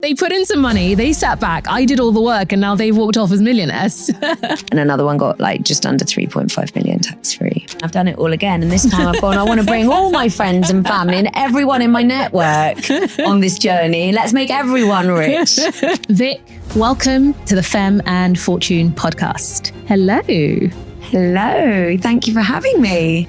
They put in some money, they sat back, I did all the work, and now they've walked off as millionaires. And another one got like just under 3.5 million tax-free. I've done it all again. And this time I've gone, I want to bring all my friends and family and everyone in my network on this journey. Let's make everyone rich. Vic, welcome to the Femme and Fortune podcast. Hello. Hello. Thank you for having me.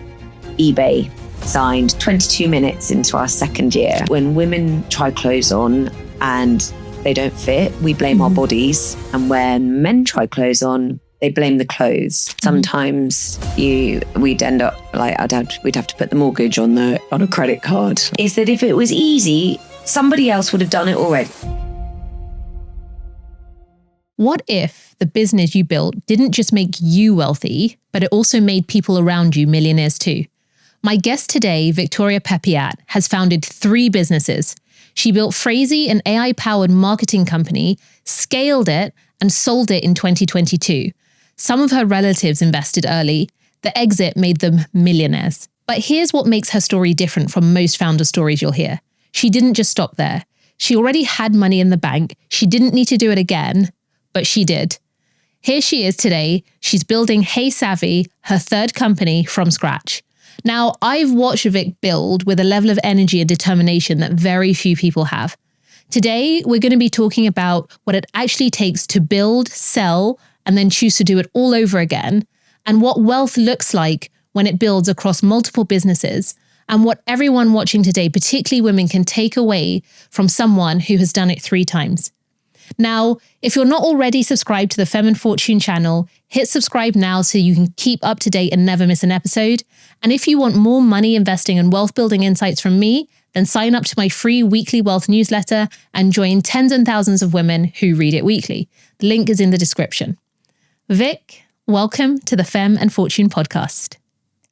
eBay signed 22 minutes into our second year. When women try clothes on and they don't fit, we blame our bodies. And when men try clothes on, they blame the clothes. Sometimes we'd end up like we'd have to put the mortgage on a credit card. Is that if it was easy, somebody else would have done it already. What if the business you built didn't just make you wealthy, but it also made people around you millionaires too? My guest today, Victoria Peppiatt, has founded 3 businesses. She built Phrasee, an AI-powered marketing company, scaled it, and sold it in 2022. Some of her relatives invested early. The exit made them millionaires. But here's what makes her story different from most founder stories you'll hear. She didn't just stop there. She already had money in the bank. She didn't need to do it again, but she did. Here she is today. She's building Hey Savi, her 3rd company, from scratch. Now, I've watched Vic build with a level of energy and determination that very few people have. Today, we're going to be talking about what it actually takes to build, sell, and then choose to do it all over again, and what wealth looks like when it builds across multiple businesses, and what everyone watching today, particularly women, can take away from someone who has done it 3 times. Now, if you're not already subscribed to the Femme and Fortune channel, hit subscribe now so you can keep up to date and never miss an episode. And if you want more money investing and wealth building insights from me, then sign up to my free weekly wealth newsletter and join tens and thousands of women who read it weekly. The link is in the description. Vic, welcome to the Femme and Fortune podcast.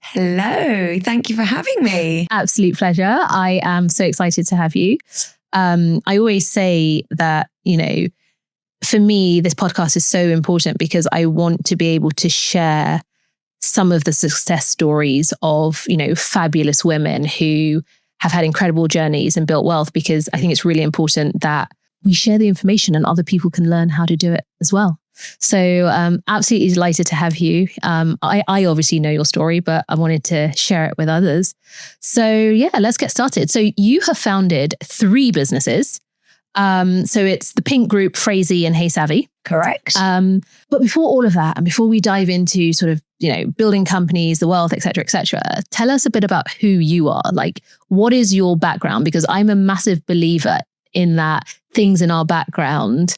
Hello. Thank you for having me. Absolute pleasure. I am so excited to have you. I always say that, for me, this podcast is so important because I want to be able to share some of the success stories of, fabulous women who have had incredible journeys and built wealth, because I think it's really important that we share the information and other people can learn how to do it as well. So absolutely delighted to have you. I obviously know your story, but I wanted to share it with others. So yeah, let's get started. So you have founded 3 businesses. So it's the Pink Group, Phrasee, and Hey Savi. Correct. But before all of that, and before we dive into sort of, building companies, the wealth, et cetera, tell us a bit about who you are. Like, what is your background? Because I'm a massive believer in that things in our background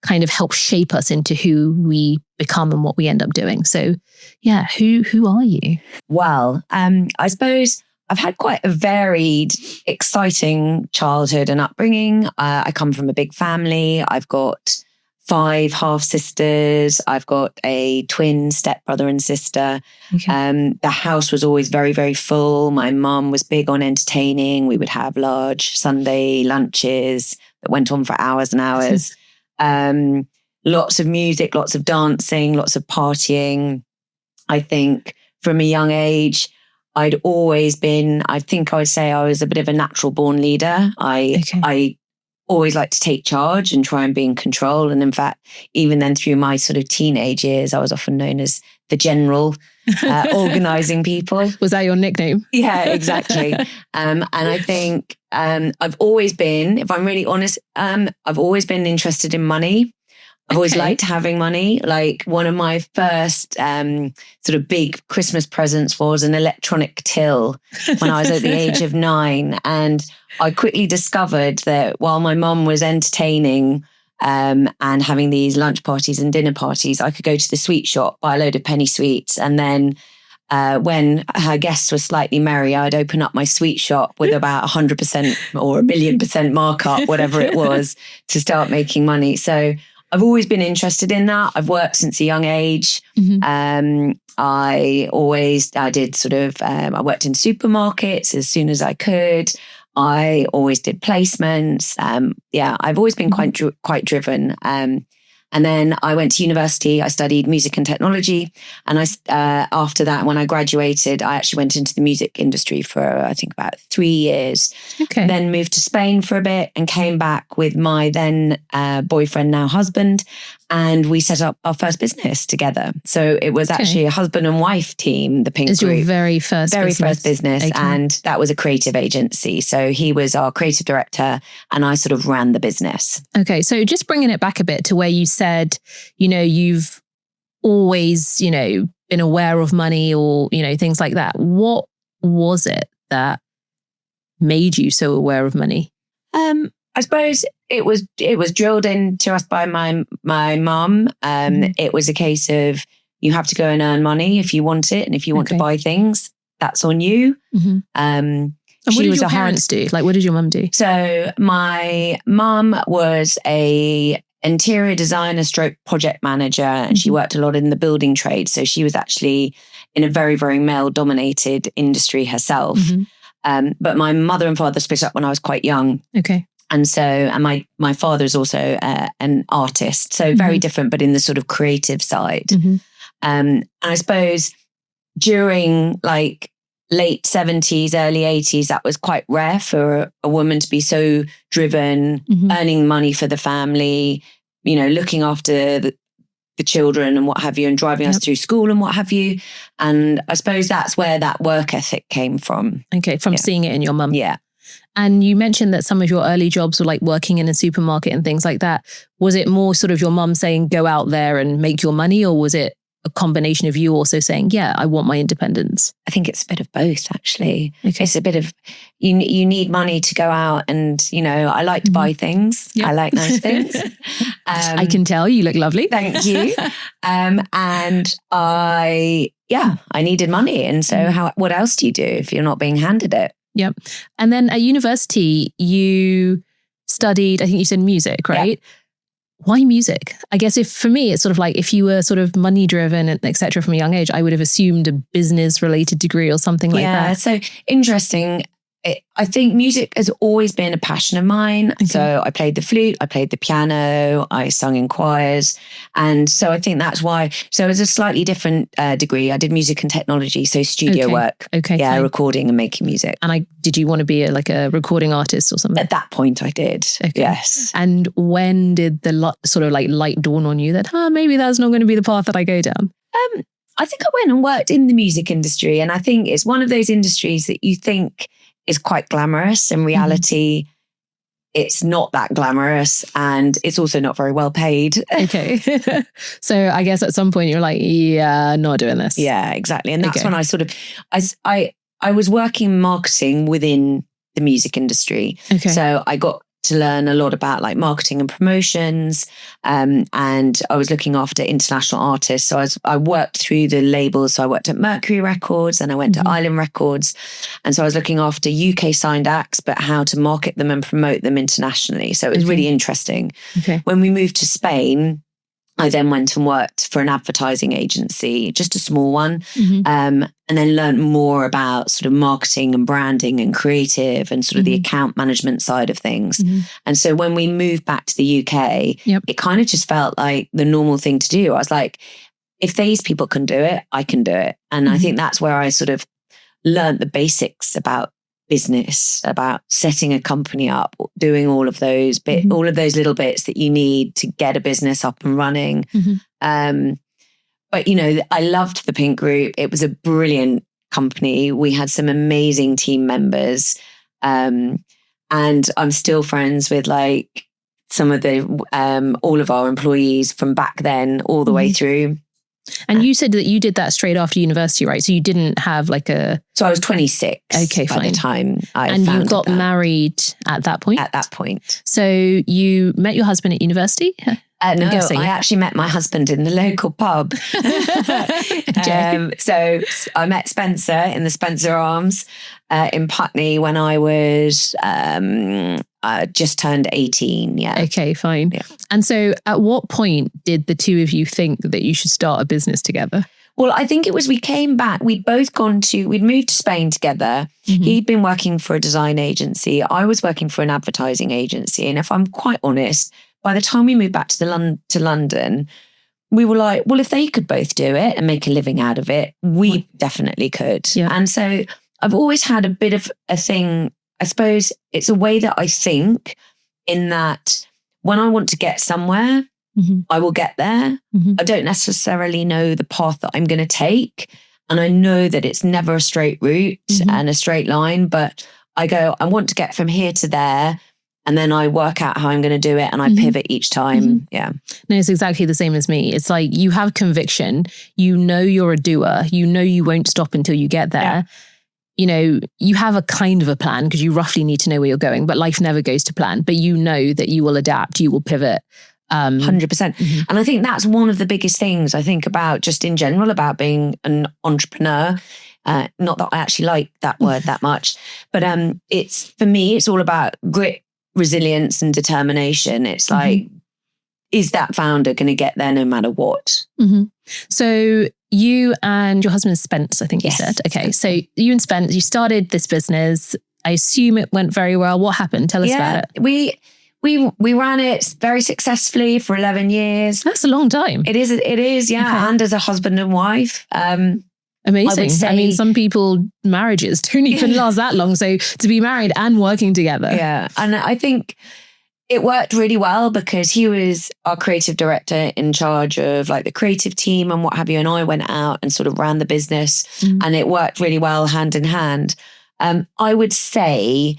kind of help shape us into who we become and what we end up doing. So yeah, who are you? Well, I suppose I've had quite a varied, exciting childhood and upbringing. I come from a big family. I've got 5 half-sisters. I've got a twin stepbrother and sister. Okay. The house was always very, very full. My mum was big on entertaining. We would have large Sunday lunches that went on for hours and hours. Lots of music, lots of dancing, lots of partying. I think from a young age, I think I would say I was a bit of a natural born leader. I always like to take charge and try and be in control. And in fact, even then through my sort of teenage years, I was often known as the general, organizing people. Was that your nickname? Yeah, exactly. And I think I've always been, if I'm really honest, I've always been interested in money. I've always liked having money. Like one of my first sort of big Christmas presents was an electronic till when I was at the age of 9. And I quickly discovered that while my mum was entertaining and having these lunch parties and dinner parties, I could go to the sweet shop, buy a load of penny sweets. And then when her guests were slightly merry, I'd open up my sweet shop with about 100% or 1,000,000% markup, whatever it was, to start making money. So I've always been interested in that. I've worked since a young age. Mm-hmm. I worked in supermarkets as soon as I could. I always did placements. I've always been quite driven. And And then I went to university. I studied music and technology. And after that, when I graduated, I actually went into the music industry for, I think, about 3 years. Okay. Then moved to Spain for a bit and came back with my then boyfriend, now husband. And we set up our first business together. So it was actually a husband and wife team, the Pink It's Group. your very first business. Okay. And that was a creative agency. So he was our creative director and I sort of ran the business. Okay. So just bringing it back a bit to where you said, you've always, been aware of money or, things like that. What was it that made you so aware of money? I suppose it was drilled into us by my mum. It was a case of you have to go and earn money if you want it, and if you want to buy things, that's on you. And what did your parents do? Like, what did your mum do? So my mum was a interior designer stroke project manager, and she worked a lot in the building trade. So she was actually in a very, very male dominated industry herself. But my mother and father split up when I was quite young. Okay. And my father is also an artist. So very different, but in the sort of creative side. And I suppose during like late 70s, early 80s, that was quite rare for a woman to be so driven, earning money for the family, looking after the children and what have you, and driving us through school and what have you. And I suppose that's where that work ethic came from. Okay, from seeing it in your mum. Yeah. And you mentioned that some of your early jobs were like working in a supermarket and things like that. Was it more sort of your mum saying, go out there and make your money? Or was it a combination of you also saying, yeah, I want my independence? I think it's a bit of both, actually. Okay. It's a bit of, you need money to go out and, I like to buy things. Yep. I like nice things. I can tell you look lovely. Thank you. And I needed money. And so what else do you do if you're not being handed it? Yep. And then at university, you studied, I think you said music, right? Yep. Why music? I guess for me, it's sort of like if you were sort of money driven and et cetera from a young age, I would have assumed a business related degree or something like that. Yeah, so interesting. I think music has always been a passion of mine. Okay. So I played the flute, I played the piano, I sung in choirs. And so I think that's why. So it's a slightly different degree. I did music and technology, so studio work. Okay. Yeah, recording and making music. And did you want to be a recording artist or something? At that point I did, yes. And when did the sort of like light dawn on you that, maybe that's not going to be the path that I go down? I think I went and worked in the music industry. And I think it's one of those industries that you think is quite glamorous. In reality, it's not that glamorous, and it's also not very well paid. Okay. So I guess at some point you're like, yeah, not doing this. Yeah, exactly. And that's when I sort of, I was working marketing within the music industry. Okay. So I got to learn a lot about like marketing and promotions. And I was looking after international artists. So I worked through the labels. So I worked at Mercury Records and I went to Island Records. And so I was looking after UK signed acts, but how to market them and promote them internationally. So it was really interesting. Okay. When we moved to Spain, I then went and worked for an advertising agency, just a small one, and then learned more about sort of marketing and branding and creative and sort of the account management side of things. And so when we moved back to the UK, it kind of just felt like the normal thing to do. I was like, if these people can do it, I can do it. And I think that's where I sort of learned the basics about business, about setting a company up, doing all of those all of those little bits that you need to get a business up and running. But I loved the Pink Group. It was a brilliant company. We had some amazing team members, and I'm still friends with like some of the all of our employees from back then all the way through. And you said that you did that straight after university, right? So you didn't have like a... So I was 26 by the time I And you got that. married at that point? At that point. So you met your husband at university? No, I actually met my husband in the local pub. So I met Spencer in the Spencer Arms in Putney when I was just turned 18. Yeah. Okay, fine. Yeah. And so at what point did the two of you think that you should start a business together? Well, I think it was we came back. We'd moved to Spain together. He'd been working for a design agency. I was working for an advertising agency. And if I'm quite honest, by the time we moved back to London, we were like, well, if they could both do it and make a living out of it, we definitely could. Yeah. And so I've always had a bit of a thing. I suppose it's a way that I think, in that when I want to get somewhere, I will get there. I don't necessarily know the path that I'm going to take. And I know that it's never a straight route and a straight line, but I go, I want to get from here to there. And then I work out how I'm going to do it, and I pivot each time. Yeah. No, it's exactly the same as me. It's like you have conviction, you know you're a doer, you know you won't stop until you get there. Yeah. You know, you have a kind of a plan because you roughly need to know where you're going, but life never goes to plan. But you know that you will adapt, you will pivot. 100%. And I think that's one of the biggest things I think about just in general about being an entrepreneur. Not that I actually like that word that much, but it's, for me, it's all about grit, resilience and determination. It's like, is that founder going to get there no matter what? So you and your husband Spence, I think you said. Okay, so you and Spence, you started this business. I assume it went very well. What happened? Tell us about it. We ran it very successfully for 11 years. That's a long time. It is, yeah. Okay. And as a husband and wife. Amazing. I mean, some people, marriages don't even last that long. So to be married and working together. Yeah. And I think it worked really well because he was our creative director in charge of like the creative team and what have you. And I went out and sort of ran the business and it worked really well hand in hand. I would say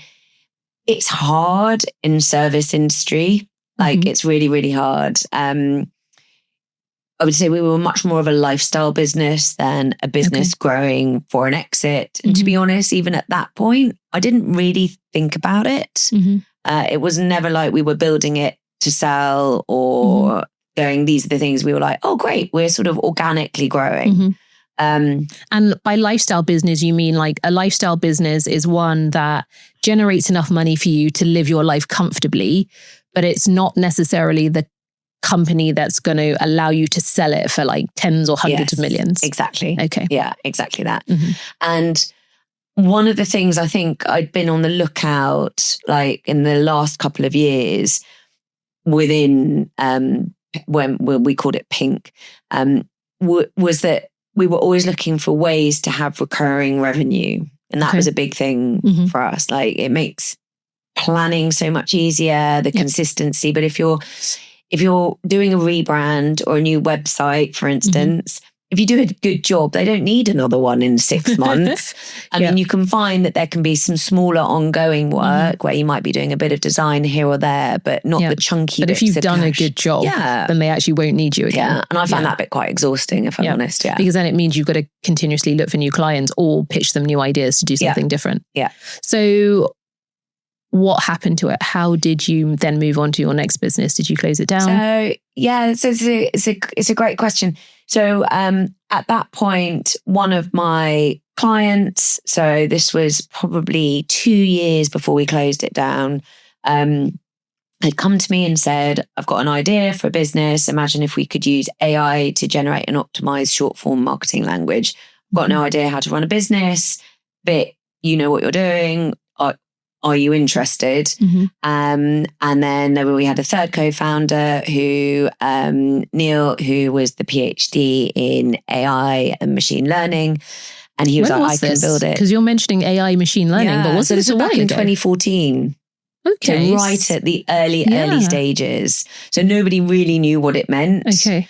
it's hard in service industry. Like it's really, really hard. I would say we were much more of a lifestyle business than a business growing for an exit. And to be honest, even at that point, I didn't really think about it. It was never like we were building it to sell or going, these are the things we were like, oh, great, we're sort of organically growing. And by lifestyle business, you mean like a lifestyle business is one that generates enough money for you to live your life comfortably, but it's not necessarily the company that's going to allow you to sell it for like tens or hundreds of millions. Exactly. Okay. Yeah, exactly that. And one of the things I think I'd been on the lookout, like in the last couple of years within, when we called it Pink, was that we were always looking for ways to have recurring revenue. And that was a big thing for us. Like it makes planning so much easier, the consistency. But if you're doing a rebrand or a new website, for instance, if you do a good job, they don't need another one in 6 months. I mean, you can find that there can be some smaller ongoing work where you might be doing a bit of design here or there, but not the chunky bits. But if you've done a good job, then they actually won't need you again. Yeah, and I found that bit quite exhausting, if I'm honest. Yeah, because then it means you've got to continuously look for new clients or pitch them new ideas to do something different. Yeah. So what happened to it? How did you then move on to your next business? Did you close it down? So it's a great question. So at that point, one of my clients, so this was probably 2 years before we closed it down, had come to me and said, I've got an idea for a business. Imagine if we could use AI to generate and optimize short form marketing language. I've got no idea how to run a business, but you know what you're doing. Are you interested? And then we had a third co-founder who, Neil, who was the PhD in AI and machine learning. And he was like, I can build it. Because you're mentioning AI machine learning, but was this back in 2014? Okay. So right at the early stages. So nobody really knew what it meant. Okay.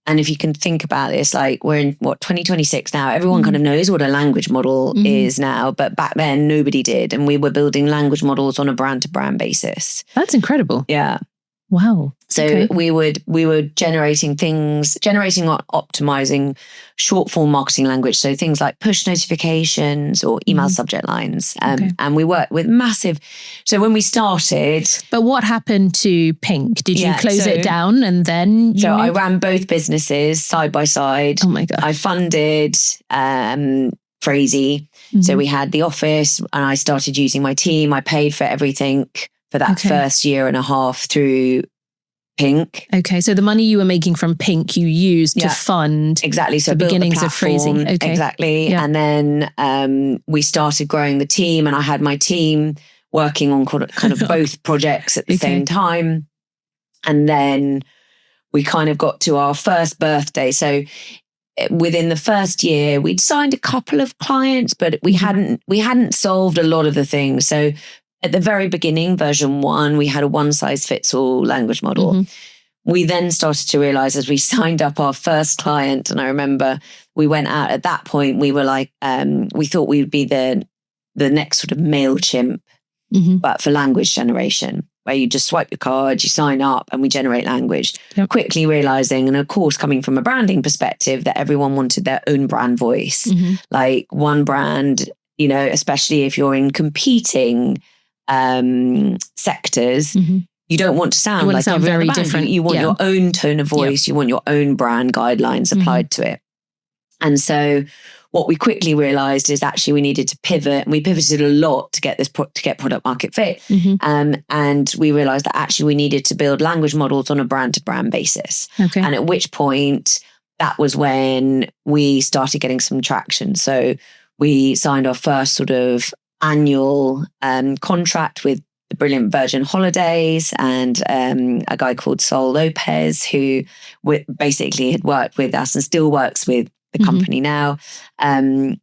And if you can think about this, like we're in 2026 now, everyone kind of knows what a language model is now, but back then nobody did. And we were building language models on a brand to brand basis. That's incredible. Yeah. Wow. So we were generating or optimizing short form marketing language. So things like push notifications or email subject lines. And we worked with massive. So when we started. But what happened to Pink? Did you close it down and then? I ran both businesses side by side. Oh my God. I funded Phrasee. So we had the office and I started using my team. I paid for everything for that first year and a half through Pink. Okay, so the money you were making from Pink, you used to fund so the beginnings of Phrasee. Okay. Exactly. Yeah. And then we started growing the team and I had my team working on kind of both projects at the same time. And then we kind of got to our first birthday. So within the first year, we'd signed a couple of clients, but we hadn't solved a lot of the things. So at the very beginning, version 1, we had a one-size-fits-all language model. We then started to realize as we signed up our first client, and I remember we went out at that point, we were like, we thought we would be the next sort of MailChimp, but for language generation, where you just swipe your card, you sign up, and we generate language. Quickly realizing, and of course, coming from a branding perspective, that everyone wanted their own brand voice, like one brand, you know, especially if you're in competing sectors. You don't want to sound like very different. You want your own tone of voice. You want your own brand guidelines applied to it. And so what we quickly realized is actually we needed to pivot, and we pivoted a lot to get this to get product market fit. And we realized that actually we needed to build language models on a brand to brand basis. And at which point that was when we started getting some traction. So we signed our first sort of annual contract with the brilliant Virgin Holidays and a guy called Sol Lopez, who basically had worked with us and still works with the company now. And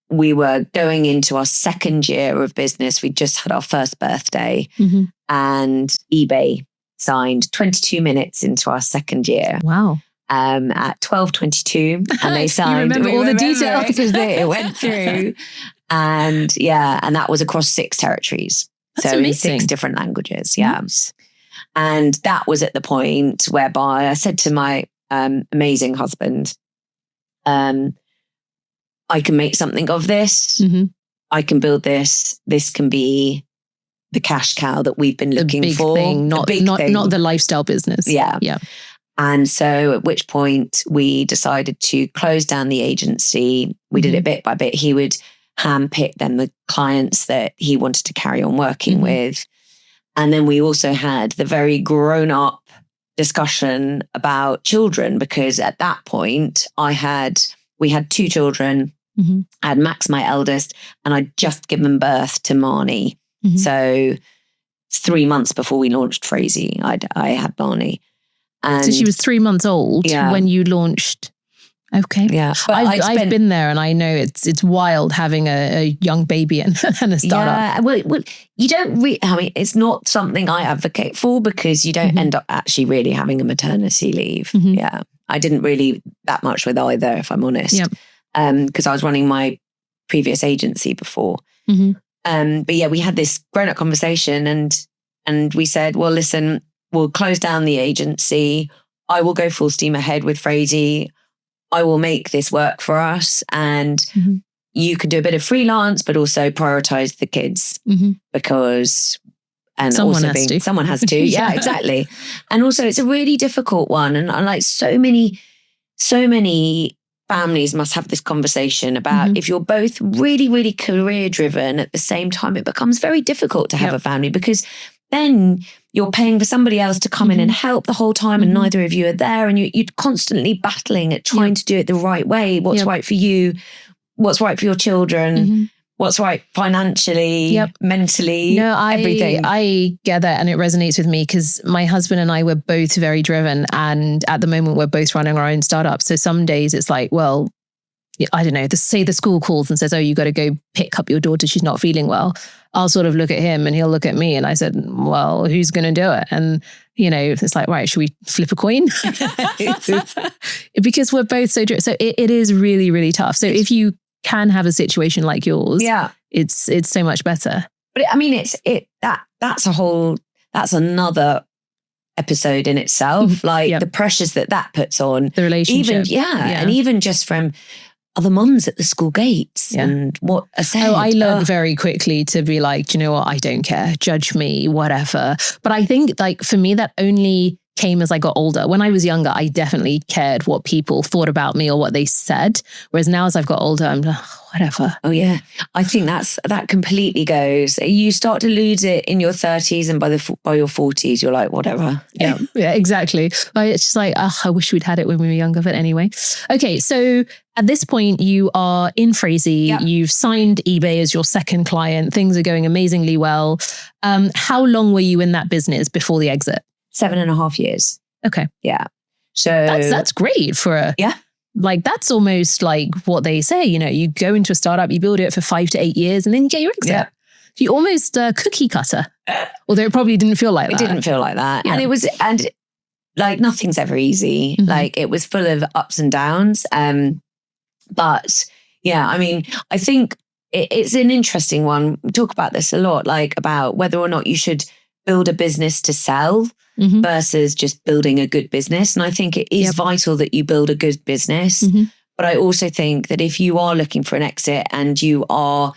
we were going into our second year of business. We just had our first birthday, and eBay signed 22 minutes into our second year. Wow. At 12:22, and they signed. You remember all the details because it went through. And and that was across 6 territories. That's so amazing. In 6 different languages. Nice. And that was at the point whereby I said to my amazing husband, I can make something of this. I can build this. This can be the cash cow that we've been looking for. Not the lifestyle business. Yeah. And so at which point we decided to close down the agency. We did it bit by bit. He would handpick then the clients that he wanted to carry on working with. And then we also had the very grown up discussion about children, because at that point we had 2 children. I had Max, my eldest, and I'd just given birth to Marnie. So 3 months before we launched Phrasee, I had Marnie. And so she was 3 months old when you launched. Okay. Yeah. I've been there, and I know it's wild having a young baby and a startup. Yeah. Well, you don't I mean, it's not something I advocate for, because you don't end up actually really having a maternity leave. Yeah. I didn't really that much with either, if I'm honest. Because I was running my previous agency before. But yeah, we had this grown-up conversation, and we said, well, listen, we'll close down the agency. I will go full steam ahead with Phrasee. I will make this work for us. And you can do a bit of freelance, but also prioritize the kids because, and someone has to. Yeah, exactly. And also it's a really difficult one. And like so many families must have this conversation about if you're both really, really career driven at the same time, it becomes very difficult to have a family, because then you're paying for somebody else to come in and help the whole time, and neither of you are there, and you're constantly battling at trying to do it the right way. What's right for you? What's right for your children? What's right financially, mentally, everything. I get that, and it resonates with me, because my husband and I were both very driven, and at the moment we're both running our own startup. So some days it's like, well, I don't know, say the school calls and says, oh, you got to go pick up your daughter, she's not feeling well. I'll sort of look at him and he'll look at me, and I said, well, who's going to do it? And, you know, it's like, right, should we flip a coin? Because we're both so driven. So it is really, really tough. So if you can have a situation like yours, it's so much better. But I mean, that's another episode in itself. Like the pressures that puts on the relationship. And even just from other mums at the school gates and what are said. Oh, I learned very quickly to be like, do you know what? I don't care. Judge me, whatever. But I think like for me, that only came as I got older. When I was younger, I definitely cared what people thought about me or what they said. Whereas now as I've got older, I'm like, whatever. Oh yeah. I think that completely goes. You start to lose it in your 30s, and by your 40s, you're like, whatever. Yeah, exactly. It's just like, I wish we'd had it when we were younger, but anyway. Okay. So at this point you are in Phrasee, you've signed eBay as your second client. Things are going amazingly well. How long were you in that business before the exit? 7.5 years. Okay. Yeah. So that's great for a, like, that's almost like what they say, you know, you go into a startup, you build it for 5 to 8 years and then you get your exit. Yeah. You almost cookie cutter, although it probably didn't feel like that. It didn't feel like that. Yeah. And like nothing's ever easy. Mm-hmm. Like it was full of ups and downs. But yeah, I mean, I think it's an interesting one. We talk about this a lot, like about whether or not you should build a business to sell versus just building a good business. And I think it is vital that you build a good business. But I also think that if you are looking for an exit and you are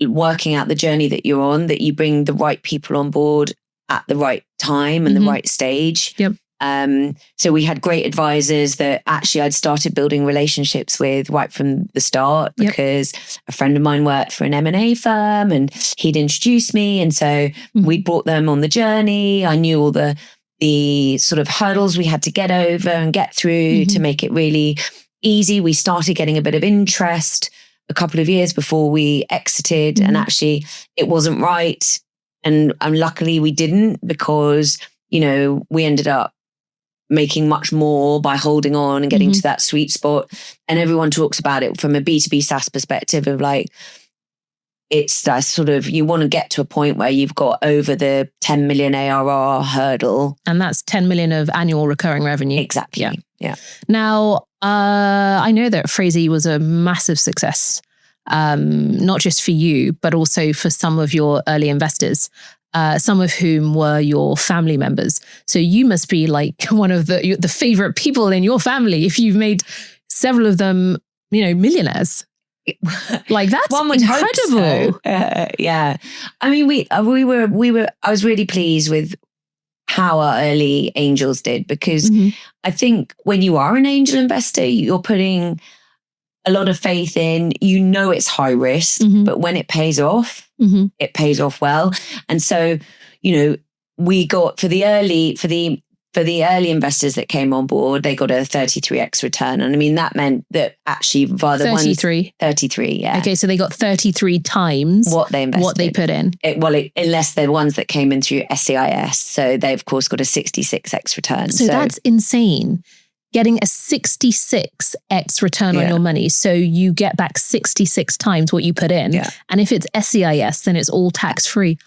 working out the journey that you're on, that you bring the right people on board at the right time and the right stage. So we had great advisors that actually I'd started building relationships with right from the start because a friend of mine worked for an M&A firm and he'd introduced me. And so we brought them on the journey. I knew all the sort of hurdles we had to get over and get through to make it really easy. We started getting a bit of interest a couple of years before we exited and actually it wasn't right. And luckily we didn't because, you know, we ended up making much more by holding on and getting to that sweet spot. And everyone talks about it from a B2B SaaS perspective of like, it's that sort of, you want to get to a point where you've got over the 10 million ARR hurdle. And that's 10 million of annual recurring revenue. Exactly. Yeah. Now, I know that Phrasee was a massive success, not just for you, but also for some of your early investors. Some of whom were your family members. So you must be like one of the favorite people in your family if you've made several of them, you know, millionaires. Like that's one would incredible. Hope so. Yeah. I mean, I was really pleased with how our early angels did because I think when you are an angel investor, you're putting a lot of faith in, you know, it's high risk, but when it pays off, it pays off well. And so, you know, we got for the early investors that came on board, they got a 33x return. And I mean, that meant that actually via the 33. 33, yeah. Okay, so they got 33 times what they invested. What they put in. Unless they're ones that came in through SCIS. So they, of course, got a 66x return. So that's insane. Getting a 66x return on your money. So you get back 66 times what you put in. Yeah. And if it's SCIS, then it's all tax-free.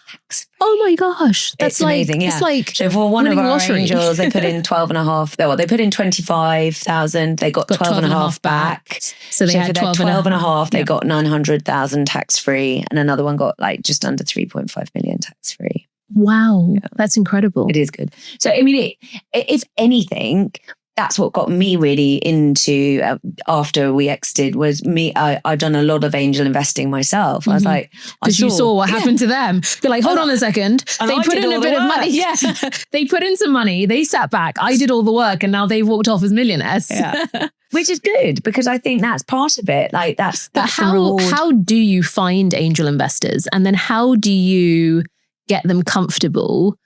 Oh my gosh. That's amazing. It's like so for one of our lottery. angels, they put in 12.5. Well, they put in 25,000. They got 12.5 back. So they had 12.5. They got 900,000 tax-free. And another one got like just under 3.5 million tax-free. Wow. Yeah. That's incredible. It is good. So, I mean, if anything, that's what got me really into after we exited was me. I've done a lot of angel investing myself. I was like, because you saw what happened to them. You're like, hold on a second. They put in a bit of money. Yeah. They put in some money. They sat back. I did all the work and now they've walked off as millionaires. Yeah. Which is good because I think that's part of it. Like that's the reward. How do you find angel investors? And then how do you get them comfortable,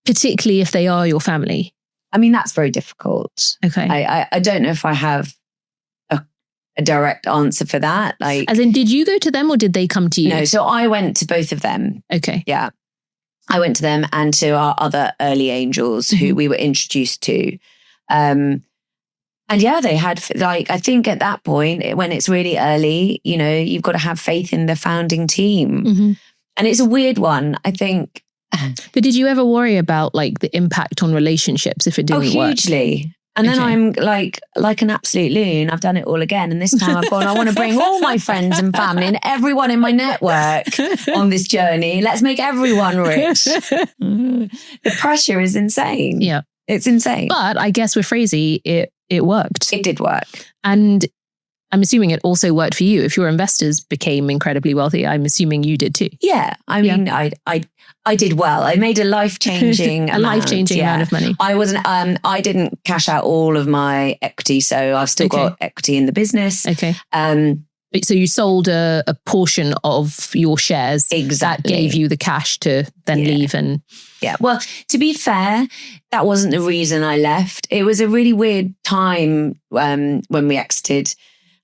particularly if they are your family? I mean, that's very difficult. Okay. I don't know if I have a direct answer for that. Like, as in, did you go to them or did they come to you? No, so I went to both of them. Okay. Yeah. I went to them and to our other early angels who we were introduced to. And yeah, they had, like, I think at that point, when it's really early, you know, you've got to have faith in the founding team. And it's a weird one, I think. But did you ever worry about like the impact on relationships if it didn't work? Hugely. And then I'm like an absolute loon. I've done it all again. And this time I've gone, I want to bring all my friends and family and everyone in my network on this journey. Let's make everyone rich. The pressure is insane. Yeah. It's insane. But I guess with Phrasee, it worked. It did work. And I'm assuming it also worked for you. If your investors became incredibly wealthy, I'm assuming you did too. Yeah. I mean, I did well. I made a life-changing amount of money. I didn't cash out all of my equity. So I've still got equity in the business. Okay. So you sold a portion of your shares. Exactly. That gave you the cash to then leave and... Yeah. Well, to be fair, that wasn't the reason I left. It was a really weird time when we exited.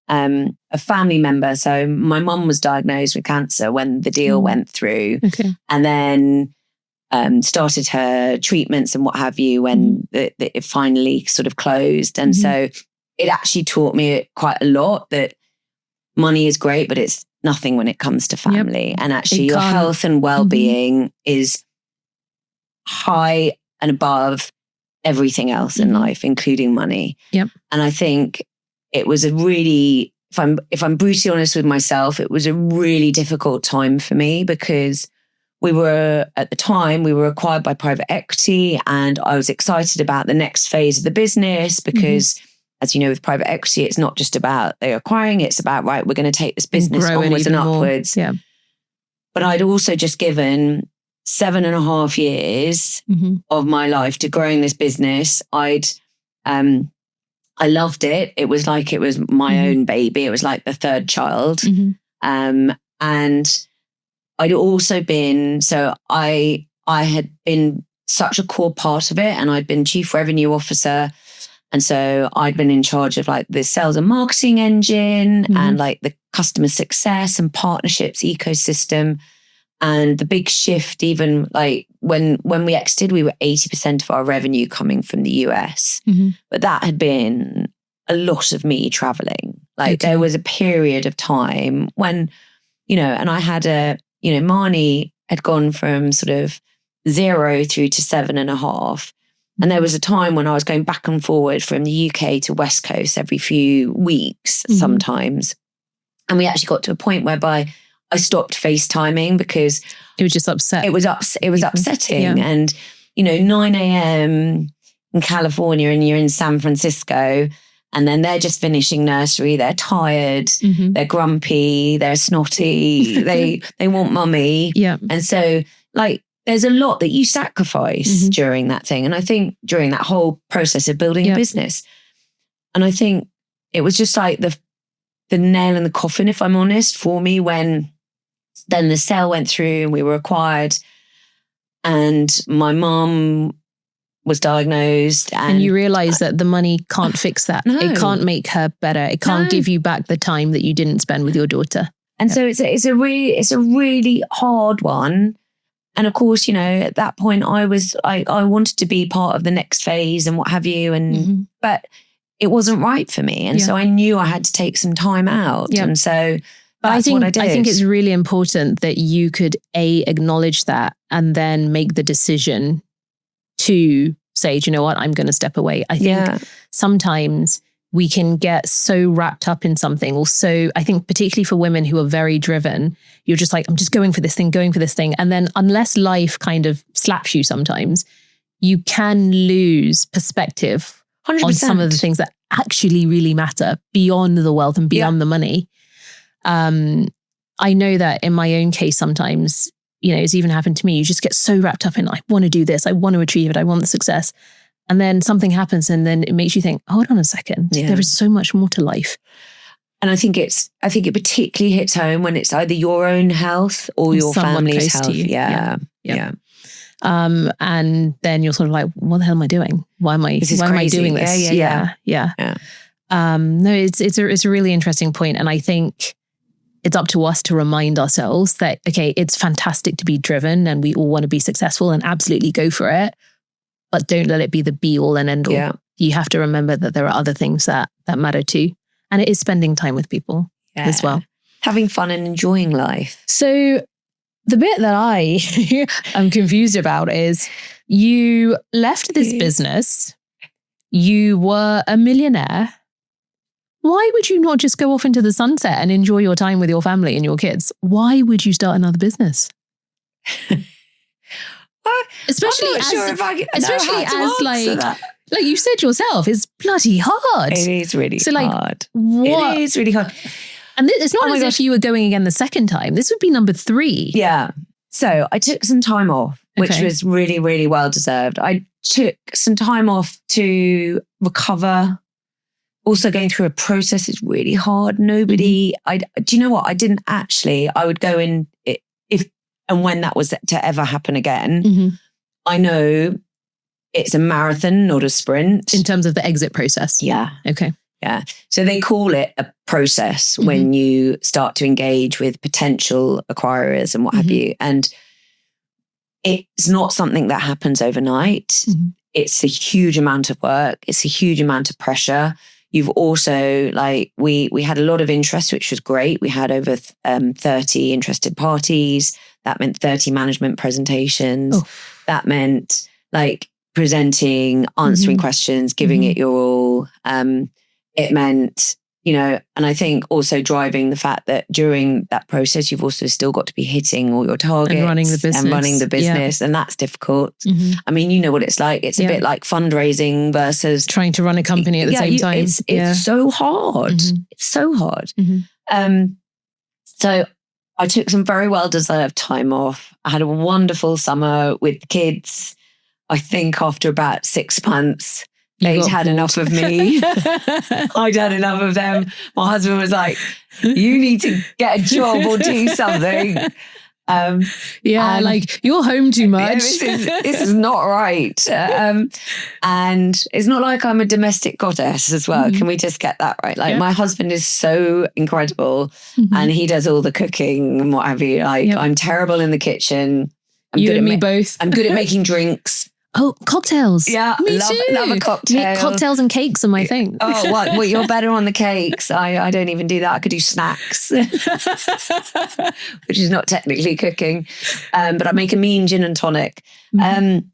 A family member. So my mum was diagnosed with cancer when the deal went through. Okay. And then started her treatments and what have you when it finally sort of closed. And so it actually taught me quite a lot that money is great, but it's nothing when it comes to family. And actually your health and well-being is high and above everything else in life, including money. And I think it was a really, if I'm brutally honest with myself, it was a really difficult time for me because at the time, we were acquired by private equity, and I was excited about the next phase of the business because, as you know, with private equity, it's not just about they're acquiring, it's about, right, we're going to take this business onwards and upwards. But I'd also just given 7.5 years of my life to growing this business. I loved it. It was like it was my own baby. It was like the third child. And I'd also been, so I had been such a core part of it, and I'd been chief revenue officer. And so I'd been in charge of like the sales and marketing engine and like the customer success and partnerships ecosystem. And the big shift, even like when we exited, we were 80% of our revenue coming from the US. But that had been a lot of me traveling. Like there was a period of time when, and I had Marnie had gone from sort of 0 through to 7.5. And there was a time when I was going back and forward from the UK to West Coast every few weeks sometimes. And we actually got to a point whereby I stopped FaceTiming because it was just upset. It was upsetting. And, 9 a.m. in California and you're in San Francisco, and then they're just finishing nursery. They're tired. They're grumpy. They're snotty. They want mummy. And so like, there's a lot that you sacrifice during that thing. And I think during that whole process of building a business, and I think it was just like the nail in the coffin, if I'm honest, for me, when then the sale went through and we were acquired and my mum was diagnosed. And you realize that the money can't fix that. No. It can't make her better. It can't give you back the time that you didn't spend with your daughter. And so it's a really hard one. And of course, at that point I wanted to be part of the next phase and what have you. And, but it wasn't right for me. And so I knew I had to take some time out. And so that's what I did. I think it's really important that you could acknowledge that and then make the decision to say, do you know what, I'm going to step away. I think sometimes we can get so wrapped up in something, or so, I think particularly for women who are very driven, you're just like, I'm just going for this thing. And then unless life kind of slaps you sometimes, you can lose perspective 100%. on some of the things that actually really matter beyond the wealth and beyond the money. I know that in my own case, sometimes, it's even happened to me. You just get so wrapped up in, I want to do this. I want to achieve it. I want the success. And then something happens and then it makes you think, hold on a second. There is so much more to life. And I think it particularly hits home when it's either your own health or your family's health. Yeah. And then you're sort of like, what the hell am I doing? Why am I doing this? Yeah. No, it's a really interesting point. And I think it's up to us to remind ourselves that, okay, it's fantastic to be driven and we all want to be successful and absolutely go for it, but don't let it be the be all and end all. You have to remember that there are other things that matter too. And it is spending time with people as well. Having fun and enjoying life. So the bit that I am confused about is you left this business, you were a millionaire. Why would you not just go off into the sunset and enjoy your time with your family and your kids? Why would you start another business? Especially like you said yourself, it's bloody hard. It is really hard. What? It is really hard. And it's not as if you were going again the second time. This would be number 3. Yeah. So I took some time off, which was really, really well deserved. I took some time off to recover. Also going through a process is really hard. Do you know what? I would go in if and when that was to ever happen again. I know it's a marathon, not a sprint. In terms of the exit process. Yeah. Okay. Yeah. So they call it a process when you start to engage with potential acquirers and what have you. And it's not something that happens overnight. Mm-hmm. It's a huge amount of work. It's a huge amount of pressure. You've also, like, we had a lot of interest, which was great. We had over 30 interested parties. That meant 30 management presentations. Oh. That meant like presenting, answering questions, giving it your all. It meant, you know, and I think also driving the fact that during that process, you've also still got to be hitting all your targets and running the business. And that's difficult. I mean, you know what it's like. It's a bit like fundraising versus trying to run a company at the same time. It's so hard. It's so hard. So I took some very well-deserved time off. I had a wonderful summer with the kids. I think after about 6 months, they'd had enough of me. I'd had enough of them. My husband was like, you need to get a job or do something. Like, you're home too much. This is not right. And it's not like I'm a domestic goddess as well. Can we just get that right? Like, my husband is so incredible and he does all the cooking and what have you. Like, I'm terrible in the kitchen. You and me both. I'm good at making drinks. Oh, cocktails. Yeah, me too. Love a cocktail. Cocktails and cakes are my thing. Oh, what? Well, you're better on the cakes. I don't even do that. I could do snacks, which is not technically cooking. But I make a mean gin and tonic. And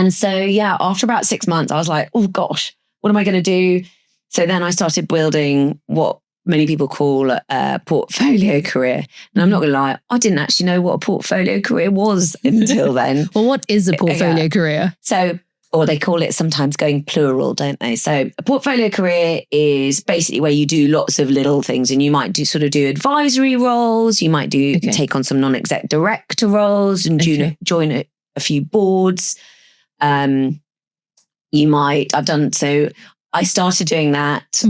so, after about 6 months, I was like, oh gosh, what am I going to do? So then I started building what many people call a portfolio career. And I'm not going to lie, I didn't actually know what a portfolio career was until then. Well, what is a portfolio career? So, or they call it sometimes going plural, don't they? So a portfolio career is basically where you do lots of little things, and you might do advisory roles. You might take on some non-exec director roles and join a few boards. I started doing that.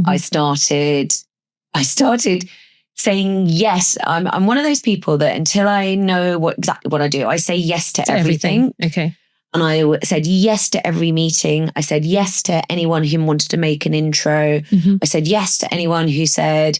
I started saying yes. I'm one of those people that until I know exactly what I do, I say yes to everything. Okay. And I said yes to every meeting. I said yes to anyone who wanted to make an intro. I said yes to anyone who said,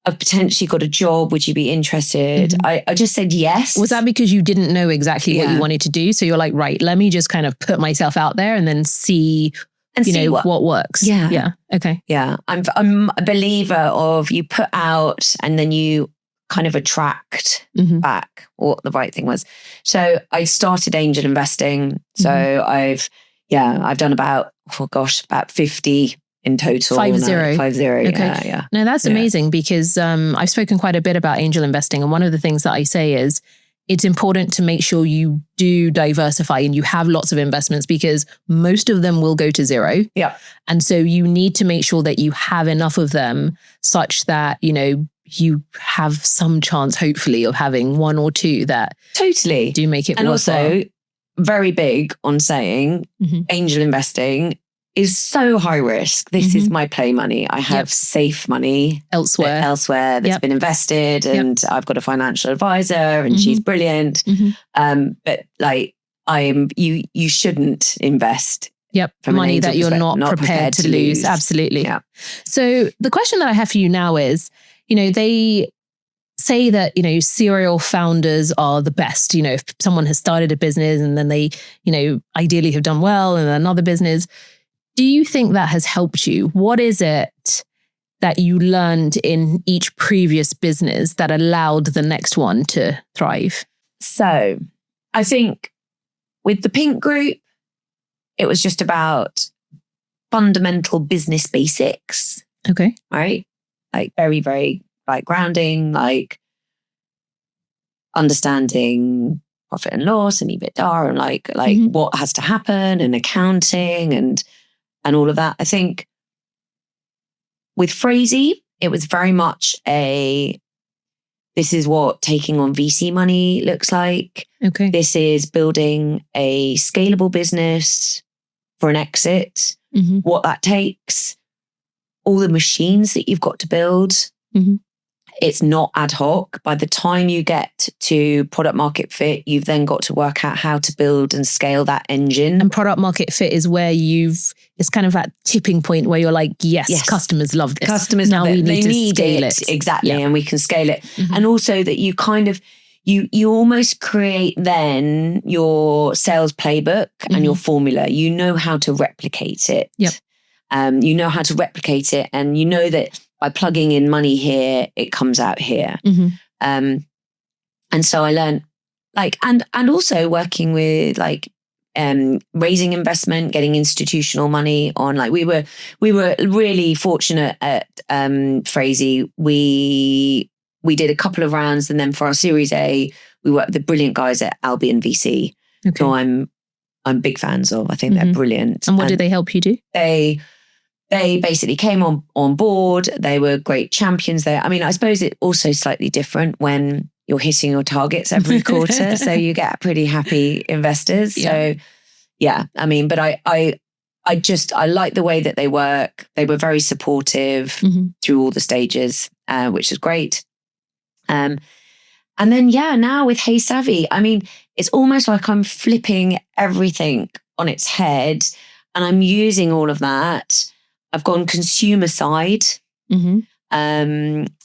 I've potentially got a job. Would you be interested? I just said yes. Was that because you didn't know exactly what you wanted to do? So you're like, right, let me just kind of put myself out there and then see... And you know what works. Yeah. Okay. Yeah. I'm a believer of you put out and then you kind of attract back what the right thing was. So I started angel investing. So I've done about 50 in total. 50. 50. Okay. Yeah. No, that's amazing because I've spoken quite a bit about angel investing. And one of the things that I say is, it's important to make sure you do diversify and you have lots of investments because most of them will go to zero. Yeah. And so you need to make sure that you have enough of them such that, you know, you have some chance, hopefully, of having one or two that totally do make it and worthwhile. Also, very big on saying angel investing is so high risk. This is my play money. I have safe money elsewhere that's been invested, and I've got a financial advisor, and she's brilliant. But like you shouldn't invest. Money that you're not prepared to lose. Absolutely. Yeah. So the question that I have for you now is, you know, they say that, you know, serial founders are the best. You know, if someone has started a business and then they, you know, ideally have done well in another business. Do you think that has helped you? What is it that you learned in each previous business that allowed the next one to thrive? So I think with the Pink Group, it was just about fundamental business basics. Okay. Right? Like very, very like grounding, like understanding profit and loss and EBITDA and like what has to happen and accounting and all of that. I think with Phrasee, it was very much this is what taking on VC money looks like. Okay. This is building a scalable business for an exit, what that takes, all the machines that you've got to build. It's not ad hoc. By the time you get to product market fit, you've then got to work out how to build and scale that engine. And product market fit is where it's kind of that tipping point where you're like, yes. Customers love this. Customers now love it. We need to scale it. Exactly. And we can scale it. And also that you kind of, you almost create then your sales playbook and your formula. You know how to replicate it. Yep. You know how to replicate it, and you know that by plugging in money here, it comes out here. And so I learned and also working with raising investment, getting institutional money on. We were really fortunate at Phrasee. We did a couple of rounds, and then for our Series A, we worked with the brilliant guys at Albion VC. Okay. So I'm big fans of. I think they're brilliant. And what did they help you do? They basically came on board. They were great champions there. I mean, I suppose it's also slightly different when you're hitting your targets every quarter. So you get pretty happy investors. Yeah. So yeah, I mean, but I like the way that they work. They were very supportive through all the stages, which is great. And then, now with Hey Savi, I mean, it's almost like I'm flipping everything on its head, and I'm using all of that. I've gone consumer side. And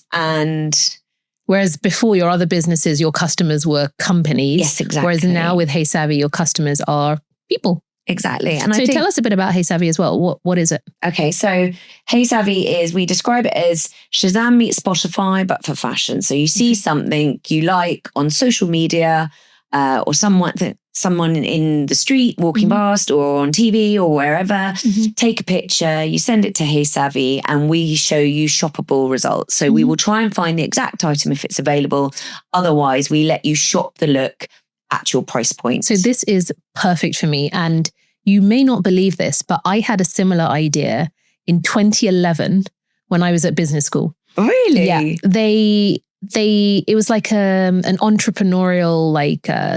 whereas before your other businesses, your customers were companies. Yes, exactly. Whereas now with Hey Savi, your customers are people. Exactly. And so tell us a bit about Hey Savi as well. What is it? Okay, so Hey Savi we describe it as Shazam meets Spotify, but for fashion. So you see something you like on social media, or someone in the street walking past, or on TV or wherever, take a picture, you send it to Hey Savi, and we show you shoppable results. So we will try and find the exact item if it's available. Otherwise, we let you shop the look at your price point. So this is perfect for me. And you may not believe this, but I had a similar idea in 2011 when I was at business school. Really? Yeah. It was like an entrepreneurial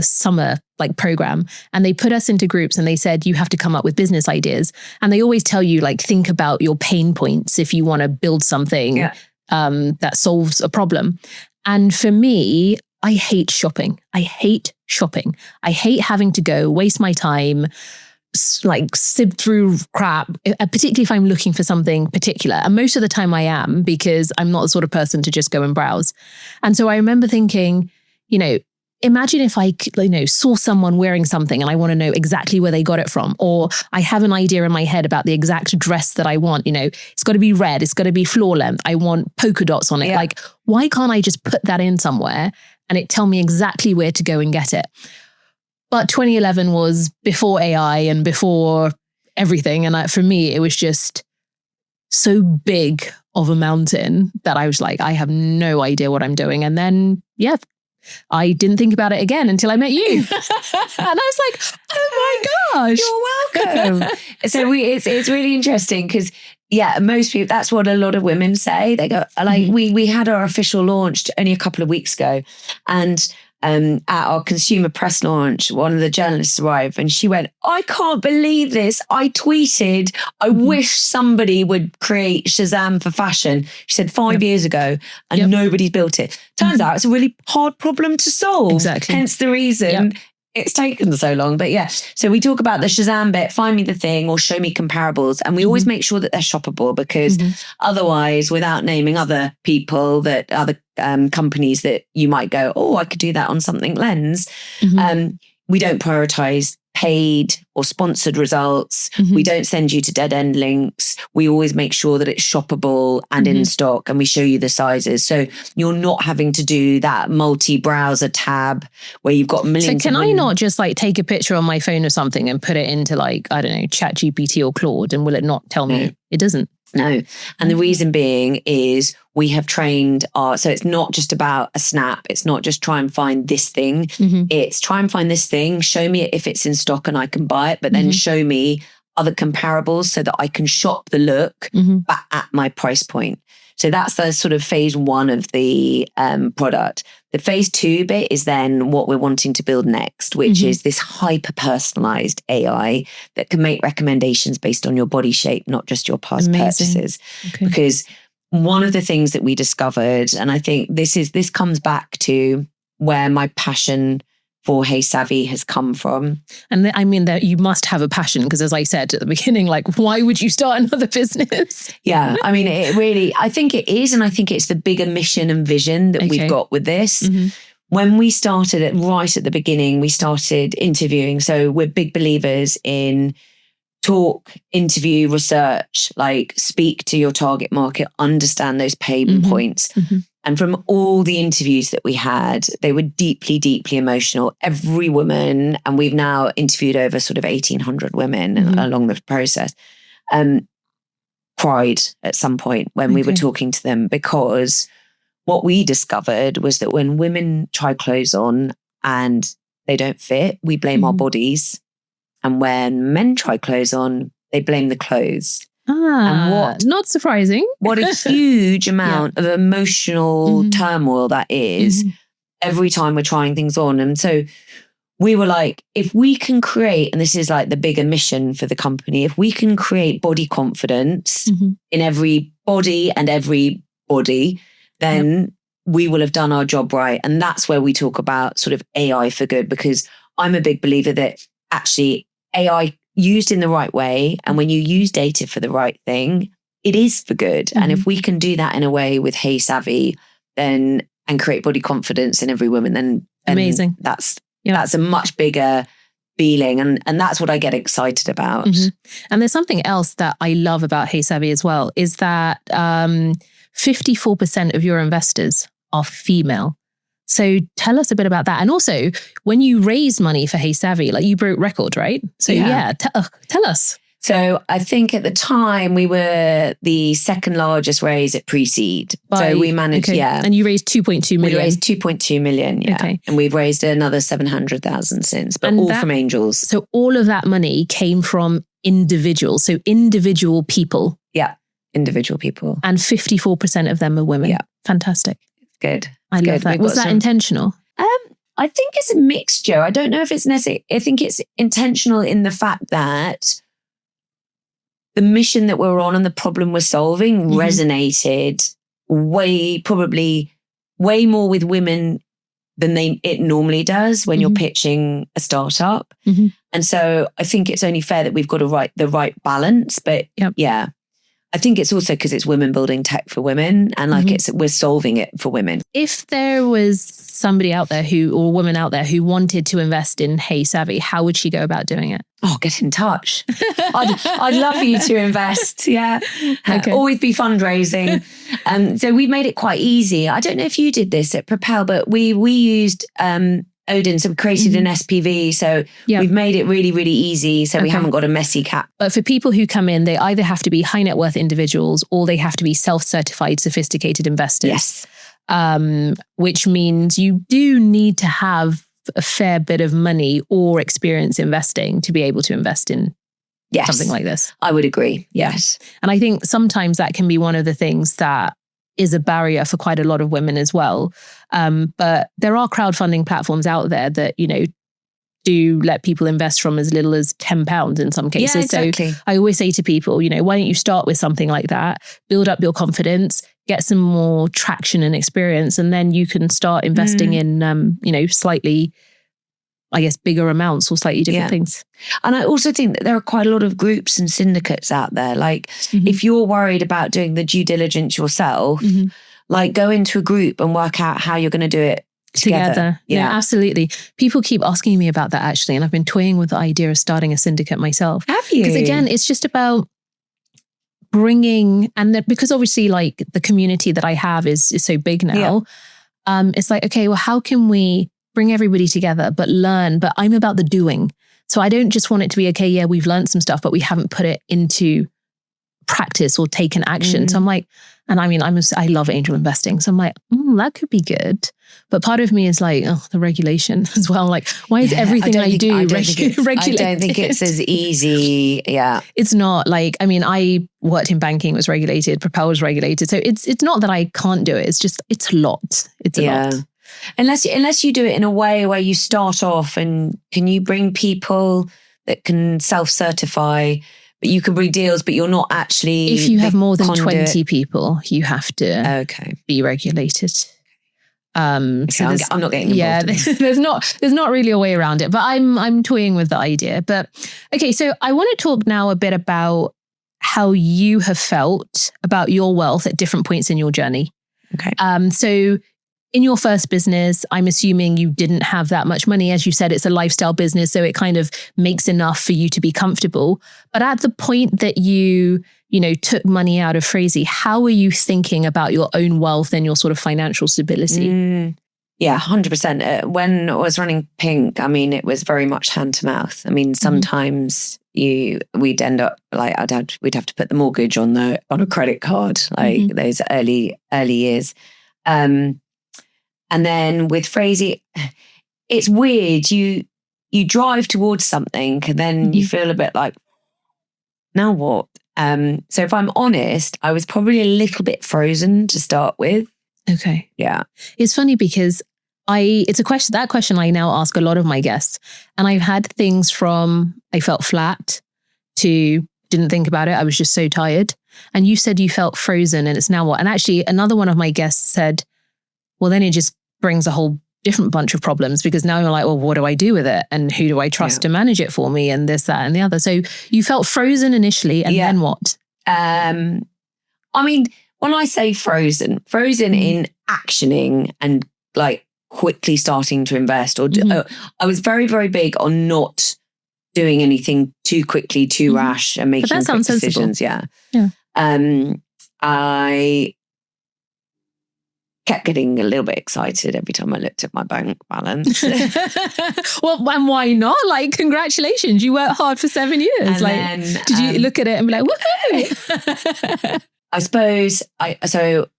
summer program, and they put us into groups and they said you have to come up with business ideas, and they always tell you think about your pain points if you want to build something that solves a problem. And for me, I hate shopping. I hate having to go waste my time sift through crap, particularly if I'm looking for something particular. And most of the time I am, because I'm not the sort of person to just go and browse. And so I remember thinking, imagine if I saw someone wearing something and I want to know exactly where they got it from, or I have an idea in my head about the exact dress that I want. It's got to be red, it's got to be floor length, I want polka dots on it. Yeah. Why can't I just put that in somewhere and it tell me exactly where to go and get it? But 2011 was before AI and before everything. And for me, it was just so big of a mountain that I was like, I have no idea what I'm doing. And then, I didn't think about it again until I met you. And I was like, oh my gosh. You're welcome. So it's really interesting because, most people, that's what a lot of women say. They go, we had our official launch only a couple of weeks ago. And at our consumer press launch, one of the journalists arrived and she went, I can't believe this. I tweeted, I wish somebody would create Shazam for fashion. She said 5 years ago, and nobody's built it. Turns out it's a really hard problem to solve. Exactly. Hence the reason it's taken so long. But so we talk about the Shazam bit, find me the thing or show me comparables. And we always make sure that they're shoppable, because otherwise, without naming other people, that other companies that you might go, oh, I could do that on something Lens. We don't prioritize paid or sponsored results. We don't send you to dead end links. We always make sure that it's shoppable and in stock, and we show you the sizes. So you're not having to do that multi-browser tab where you've got millions. So can I not just take a picture on my phone or something and put it into I don't know, ChatGPT or Claude, and will it not tell me? It doesn't. No. And the reason being is we have trained so it's not just about a snap. It's not just try and find this thing. It's try and find this thing, show me if it's in stock and I can buy it, but then show me other comparables so that I can shop the look back at my price point. So that's the sort of phase one of the product. The phase two bit is then what we're wanting to build next, which is this hyper-personalized AI that can make recommendations based on your body shape, not just your past purchases. Okay. Because one of the things that we discovered, and I think this comes back to where my passion for Hey Savi has come from. And I mean, that you must have a passion, because as I said at the beginning, why would you start another business? Yeah, I mean, I think it is. And I think it's the bigger mission and vision that we've got with this, when we started right at the beginning, we started interviewing. So we're big believers in talk, interview, research, like speak to your target market, understand those pain points. And from all the interviews that we had, they were deeply, deeply emotional. Every woman, and we've now interviewed over sort of 1,800 women along the process, cried at some point when we were talking to them, because what we discovered was that when women try clothes on and they don't fit, we blame our bodies. And when men try clothes on, they blame the clothes. And not surprising. What a huge amount of emotional turmoil that is every time we're trying things on. And so we were like, if we can create, and this is like the bigger mission for the company, if we can create body confidence in every body and every body, then we will have done our job right. And that's where we talk about sort of AI for good, because I'm a big believer that actually AI used in the right way, and when you use data for the right thing, it is for good. And if we can do that in a way with Hey Savi, then and create body confidence in every woman, then amazing. That's a much bigger feeling, and that's what I get excited about. And there's something else that I love about Hey Savi as well, is that 54% of your investors are female. So tell us a bit about that. And also, when you raised money for Hey Savi, like you broke record, right? So tell us. So I think at the time we were the second largest raise at pre-seed. So we managed, And you raised 2.2 million. We raised 2.2 million, And we've raised another 700,000 since, but all from angels. So all of that money came from individuals. So individual people. Yeah, individual people. And 54% of them are women. Yeah. Fantastic. Good. I love that. Was that intentional? I think it's a mixture. I don't know if it's necessary. I think it's intentional in the fact that the mission that we're on and the problem we're solving resonated probably way more with women than it normally does when you're pitching a startup. And so I think it's only fair that we've got the right balance. But I think it's also because it's women building tech for women, and like we're solving it for women. If there was somebody out there or a woman out there who wanted to invest in Hey Savi, how would she go about doing it? Oh, get in touch. I'd love for you to invest. Yeah. Okay. Always be fundraising. So we made it quite easy. I don't know if you did this at Propel, but we used Odin, so we created an SPV. So we've made it really, really easy. So we haven't got a messy cap. But for people who come in, they either have to be high net worth individuals or they have to be self-certified, sophisticated investors. Yes. Which means you do need to have a fair bit of money or experience investing to be able to invest in something like this. I would agree. Yes. And I think sometimes that can be one of the things that is a barrier for quite a lot of women as well. But there are crowdfunding platforms out there that, do let people invest from as little as £10 in some cases. Yeah, exactly. So I always say to people, why don't you start with something like that, build up your confidence, get some more traction and experience, and then you can start investing in, slightly, I guess, bigger amounts or slightly different things. And I also think that there are quite a lot of groups and syndicates out there. Like if you're worried about doing the due diligence yourself, like go into a group and work out how you're going to do it together. Yeah, absolutely. People keep asking me about that actually. And I've been toying with the idea of starting a syndicate myself. Have you? Because again, it's just about bringing, because obviously like the community that I have is so big now. It's like, okay, well, how can we bring everybody together, but learn? But I'm about the doing. So I don't just want it to be, okay, yeah, we've learned some stuff, but we haven't put it into practice or taken action. So I'm like, and I mean, I love angel investing. So I'm like, that could be good. But part of me is like, the regulation as well. Like, why is everything I do regulated? I don't think it's as easy. Yeah. It's not like, I mean, I worked in banking, was regulated, Propel was regulated. So it's not that I can't do it. It's just, it's a lot. It's a lot. Unless you do it in a way where you start off and can you bring people that can self-certify, but you can bring deals, but you're not actually. If you have more than 20 people, you have to be regulated. So I'm not getting involved. Yeah, there's not really a way around it, but I'm toying with the idea. But okay, so I want to talk now a bit about how you have felt about your wealth at different points in your journey. Okay. So in your first business, I'm assuming you didn't have that much money. As you said, it's a lifestyle business, so it kind of makes enough for you to be comfortable. But at the point that you took money out of Phrasee, how were you thinking about your own wealth and your sort of financial stability? Yeah, 100%. When I was running Pink, I mean, it was very much hand to mouth. I mean, sometimes we'd end up like we'd have to put the mortgage on a credit card, like those early years. And then with Phrasee, it's weird. You drive towards something and then you feel a bit like, now what? So if I'm honest, I was probably a little bit frozen to start with. Okay. Yeah. It's funny because that question I now ask a lot of my guests. And I've had things from I felt flat to didn't think about it. I was just so tired. And you said you felt frozen and it's now what? And actually another one of my guests said, well, then it just brings a whole different bunch of problems because now you're like, well, what do I do with it? And who do I trust to manage it for me? And this, that, and the other. So you felt frozen initially and then what? I mean, when I say frozen in actioning and like quickly starting to invest I was very, very big on not doing anything too quickly, too rash and making quick decisions. Yeah. I kept getting a little bit excited every time I looked at my bank balance. Well, and why not? Like, congratulations, you worked hard for 7 years. And like, then, did you look at it and be like, woohoo? I suppose I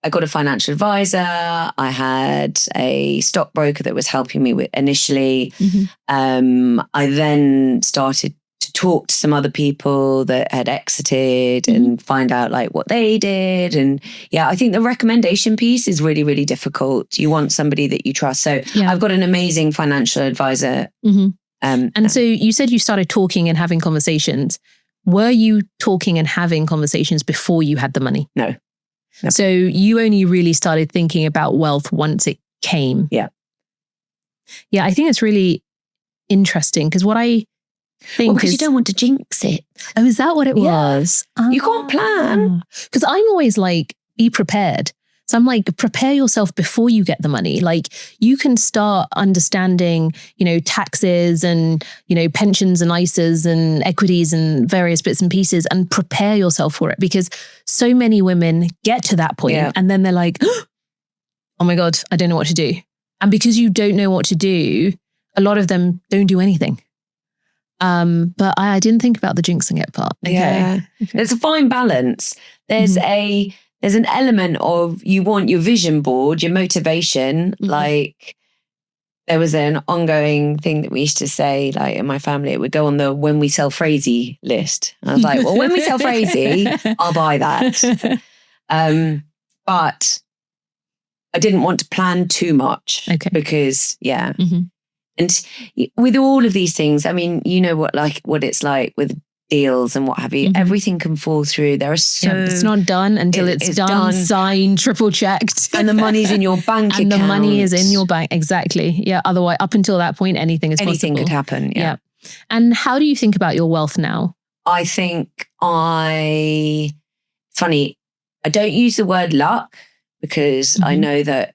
got a financial advisor. I had a stockbroker that was helping me with initially. I then started to talk to some other people that had exited and find out like what they did. And yeah, I think the recommendation piece is really, really difficult. You want somebody that you trust. So I've got an amazing financial advisor. And so you said you started talking and having conversations. Were you talking and having conversations before you had the money? No. So you only really started thinking about wealth once it came. Yeah. Yeah, I think it's really interesting because what I think because you don't want to jinx it. Oh, is that what it was? You can't plan. Because I'm always like, be prepared. So I'm like, prepare yourself before you get the money. Like you can start understanding, taxes and, pensions and ISAs and equities and various bits and pieces and prepare yourself for it because so many women get to that point and then they're like, oh my God, I don't know what to do. And because you don't know what to do, a lot of them don't do anything. But I didn't think about the jinxing it part. Okay. Yeah. There's a fine balance. There's an element of you want your vision board, your motivation. Like there was an ongoing thing that we used to say, like in my family, it would go on the when we sell Phrasee list. I was like, well, when we sell Phrasee, I'll buy that. But I didn't want to plan too much because and with all of these things, I mean, you know what it's like with deals and what have you, everything can fall through. There are it's not done until it's done, signed, triple checked. And the money's in your bank account. And the money is in your bank. Exactly. Yeah. Otherwise, up until that point, anything is possible. Anything could happen. Yeah. And how do you think about your wealth now? I think funny, I don't use the word luck because I know that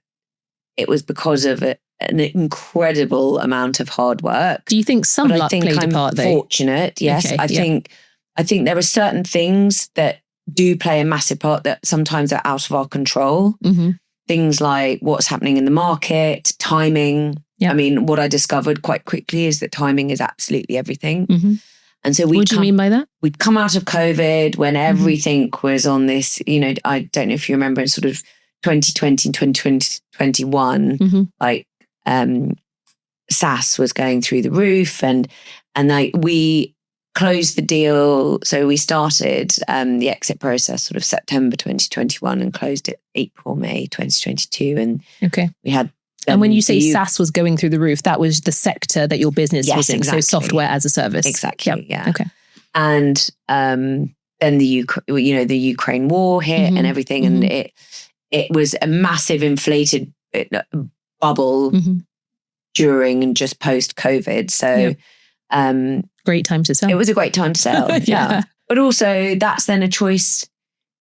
it was because of an incredible amount of hard work. Do you think some luck played a part though? Fortunate, yes. I think there are certain things that do play a massive part that sometimes are out of our control. Things like what's happening in the market, timing. I mean, what I discovered quite quickly is that timing is absolutely everything. And so what do you mean by that? We'd come out of COVID when everything was on this, I don't know if you remember in sort of 2020 and 2021, like SaaS was going through the roof and we closed the deal. So we started the exit process sort of September 2021 and closed it April, May 2022. And we had and when you say SaaS was going through the roof, that was the sector that your business was in. Exactly. So software as a service. Exactly. Yeah. Okay. And then the Ukraine war hit and everything. And it was a massive inflated bubble during and just post COVID. So great time to sell. It was a great time to sell. But also that's then a choice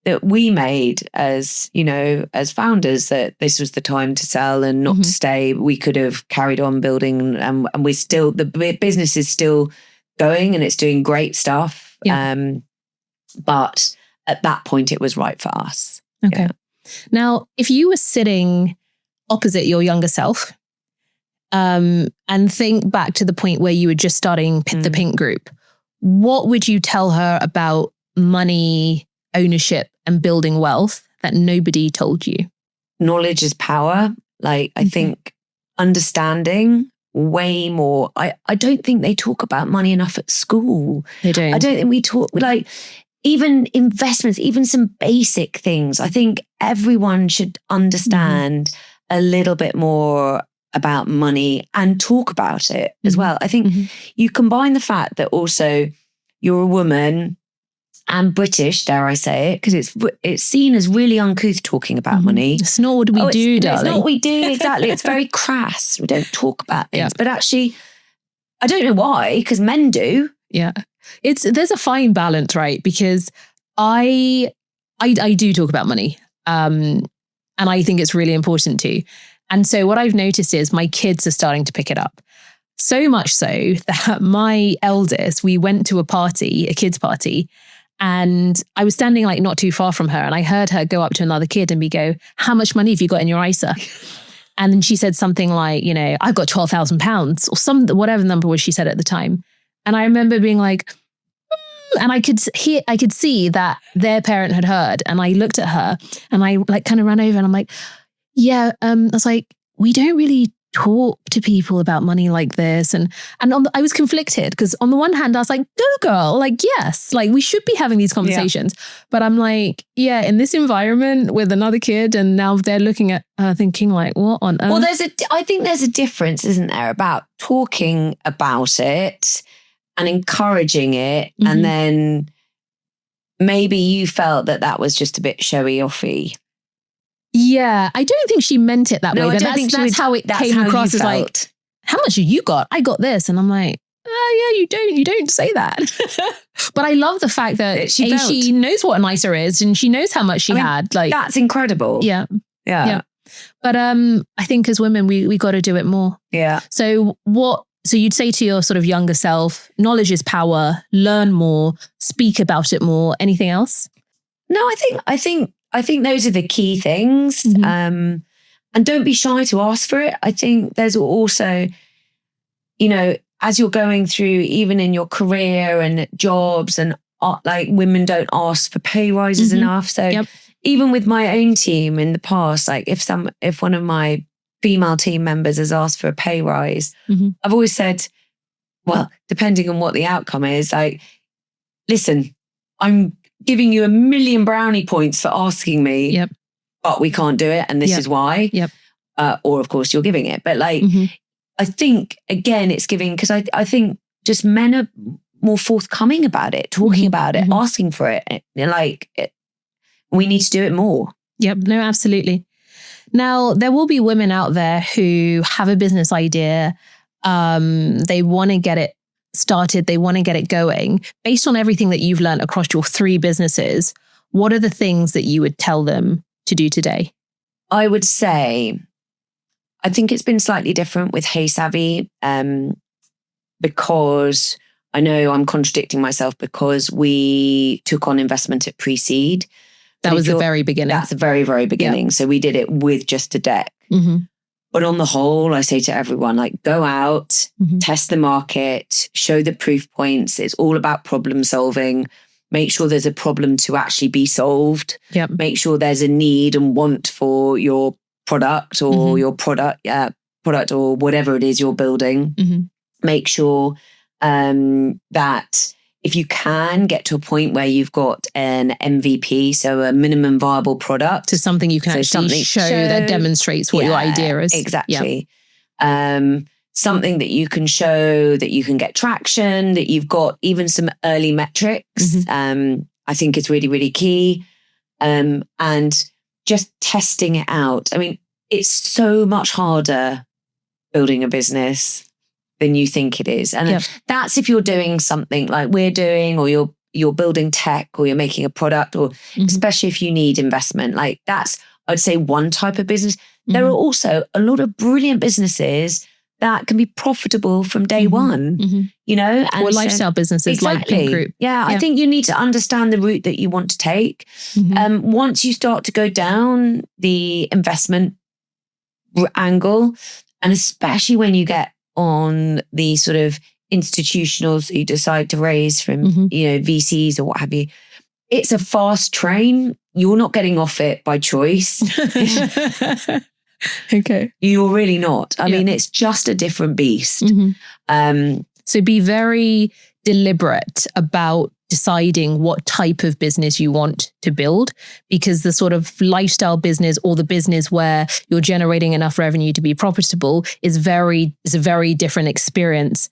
that we made as, you know, as founders, that this was the time to sell and not to stay. We could have carried on building, and we're still, the business is still going and it's doing great stuff. But at that point it was right for us. Okay. Yeah. Now, if you were sitting opposite your younger self, and think back to the point where you were just starting the Pink Group, what would you tell her about money, ownership, and building wealth that nobody told you? Knowledge is power. Like, I think understanding way more. I don't think they talk about money enough at school. They don't. I don't think we talk, like, even investments, even some basic things. I think everyone should understand a little bit more about money and talk about it as well. I think you combine the fact that also you're a woman and British, dare I say it, because it's seen as really uncouth talking about money. It's not what we do, darling. It's not what we do, exactly. It's very crass. We don't talk about things. But actually, I don't know why, because men do. Yeah. There's a fine balance, right? Because I do talk about money. And I think it's really important too. And so what I've noticed is my kids are starting to pick it up. So much so that my eldest, we went to a kids party, and I was standing like not too far from her, and I heard her go up to another kid and go, "How much money have you got in your ISA?" And then she said something like, you know, "I've got £12,000 or whatever the number was she said at the time. And I remember being like, and I could see that their parent had heard. And I looked at her and I like kind of ran over and I'm like, yeah, I was like, we don't really talk to people about money like this. And I was conflicted because on the one hand, I was like, go girl, like, yes, like we should be having these conversations. But I'm like, yeah, in this environment with another kid, and now they're looking at her thinking like, what on earth? Well, I think there's a difference, isn't there, about talking about it and encouraging it. And then maybe you felt that was just a bit showy offy. Yeah, I don't think she meant it that way, but that's how it came across as like, how much have you got? I got this. And I'm like, oh yeah, you don't say that. But I love the fact that she knows what an ISA is and she knows how much she had. Like, that's incredible. Yeah. But I think as women, we got to do it more. Yeah. So you'd say to your sort of younger self, knowledge is power, learn more, speak about it more. Anything else? No, I think those are the key things. And don't be shy to ask for it. I think there's also, you know, as you're going through, even in your career and jobs, and like women don't ask for pay rises enough. So even with my own team in the past, like if one of my female team members has asked for a pay rise, I've always said, well, depending on what the outcome is, like, listen, I'm giving you 1 million brownie points for asking me, but we can't do it. And this is why. Or of course you're giving it. But like, I think, again, it's giving, because I think just men are more forthcoming about it, talking about it, asking for it. We need to do it more. Yep. No, absolutely. Now, there will be women out there who have a business idea. They want to get it started. They want to get it going. Based on everything that you've learned across your 3 businesses, what are the things that you would tell them to do today? I would say, I think it's been slightly different with Hey Savi, because I know I'm contradicting myself, because we took on investment at pre-seed. That was the very beginning. That's the very, very beginning. So we did it with just a deck. But on the whole, I say to everyone, like, go out, test the market, show the proof points. It's all about problem solving. Make sure there's a problem to actually be solved. Make sure there's a need and want for your product or your product or whatever it is you're building. Make sure that if you can get to a point where you've got an MVP, so a minimum viable product. So something you can actually show that demonstrates what your idea is. Exactly. Something that you can show, that you can get traction, that you've got even some early metrics. I think it's really, really key. And just testing it out. I mean, it's so much harder building a business than you think it is. And that's if you're doing something like we're doing, or you're you're building tech or you're making a product, or especially if you need investment, like that's, I'd say, one type of business. There are also a lot of brilliant businesses that can be profitable from day one, you know? And or lifestyle businesses like Pink Group. Yeah, I think you need to understand the route that you want to take. Once you start to go down the investment angle, and especially when you get on the sort of institutionals that you decide to raise from, you know, VCs or what have you, it's a fast train. You're not getting off it by choice. Okay. You're really not. I mean, it's just a different beast. So be very deliberate about deciding what type of business you want to build, because the sort of lifestyle business or the business where you're generating enough revenue to be profitable is a very different experience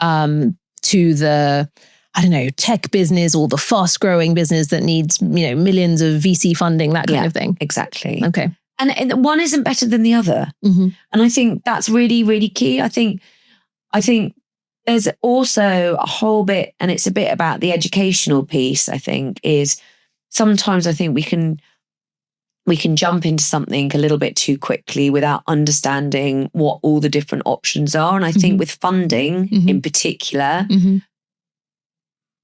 to the, I don't know, tech business or the fast growing business that needs, you know, millions of VC funding, that kind of thing. Exactly. Okay. And one isn't better than the other. And I think that's really, really key. I think there's also a whole bit, and it's a bit about the educational piece, I think, is sometimes I think we can jump into something a little bit too quickly without understanding what all the different options are. And I think with funding in particular,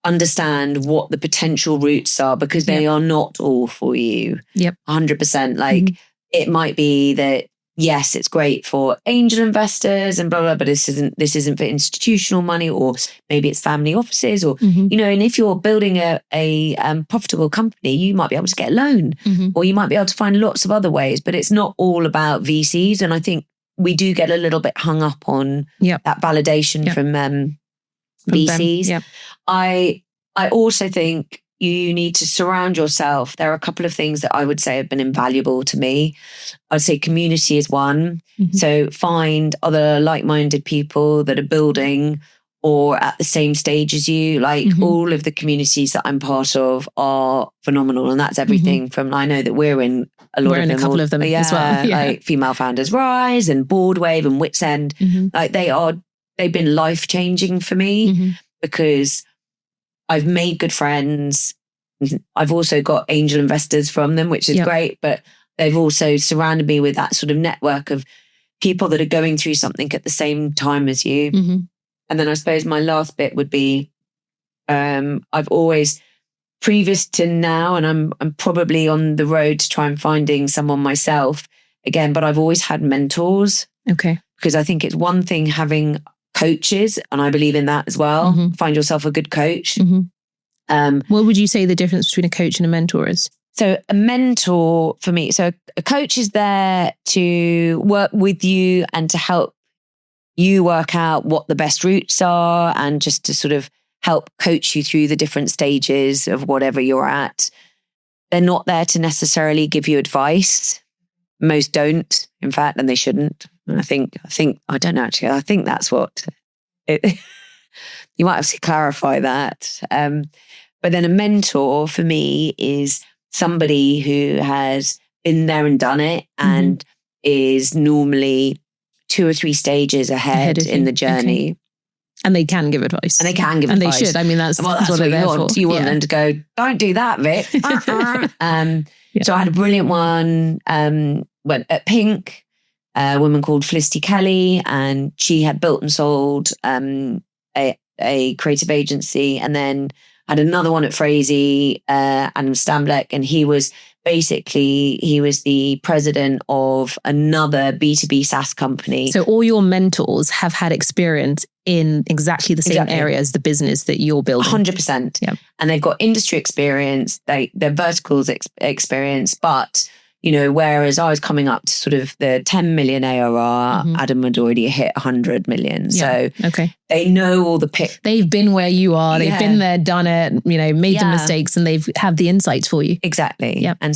understand what the potential routes are, because they are not all for you. 100%. Like it might be that, yes, it's great for angel investors and blah, blah, but this isn't for institutional money, or maybe it's family offices, or, you know, and if you're building a profitable company, you might be able to get a loan, or you might be able to find lots of other ways, but it's not all about VCs. And I think we do get a little bit hung up on that validation from VCs. I also think you need to surround yourself. There are a couple of things that I would say have been invaluable to me. I'd say community is one. So find other like-minded people that are building or at the same stage as you. Like all of the communities that I'm part of are phenomenal. And that's everything from, I know that we're in a lot of them. We're in a couple of them as well. Like Female Founders Rise and Boardwave and Wits End. Like they've been life-changing for me because I've made good friends. I've also got angel investors from them, which is great, but they've also surrounded me with that sort of network of people that are going through something at the same time as you. And then I suppose my last bit would be, I've always, previous to now, and I'm probably on the road to try and finding someone myself again, but I've always had mentors. Okay. Because I think it's one thing having coaches, and I believe in that as well. Find yourself a good coach. What would you say the difference between a coach and a mentor is? So a mentor for me, so a coach is there to work with you and to help you work out what the best routes are, and just to sort of help coach you through the different stages of whatever you're at. They're not there to necessarily give you advice. Most don't, in fact, and they shouldn't. And I think, I don't know, actually, I think that's what you might have to clarify that. But then a mentor for me is somebody who has been there and done it and is normally 2 or 3 stages ahead in the journey. Okay. And they can give advice. And they can give advice. And they should. I mean, that's what you want. You want them to go, don't do that, Vic. So I had a brilliant one went at Pink, a woman called Felicity Kelly, and she had built and sold a creative agency, and then had another one at Phrasee, Adam Stambleck, and he was the president of another B2B SaaS company. So all your mentors have had experience in exactly the same area as the business that you're building. 100%. Yeah. And they've got industry experience, their verticals experience, but you know, whereas I was coming up to sort of the 10 million ARR, Adam had already hit 100 million. So they know all the picks. They've been where you are. They've been there, done it, you know, made the mistakes, and they've had the insights for you. Exactly. Yeah. And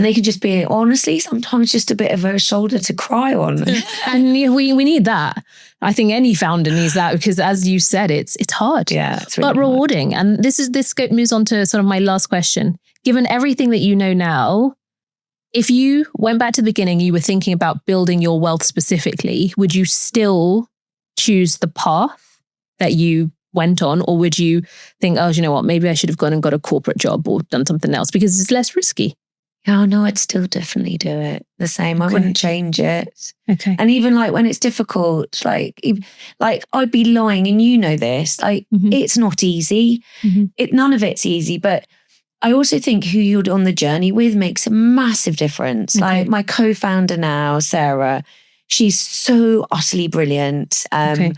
they can just be, honestly, sometimes just a bit of a shoulder to cry on. And we need that. I think any founder needs that, because as you said, it's hard. Yeah. It's really but rewarding. Hard. And this moves on to sort of my last question. Given everything that you know now, if you went back to the beginning, you were thinking about building your wealth specifically, would you still choose the path that you went on? Or would you think, oh, you know what, maybe I should have gone and got a corporate job or done something else because it's less risky? Oh, no, I'd still definitely do it the same. I wouldn't change it. Okay. And even like when it's difficult, like I'd be lying, and you know this, like it's not easy. None of it's easy, but I also think who you're on the journey with makes a massive difference. Like my co-founder now, Sarah, she's so utterly brilliant. And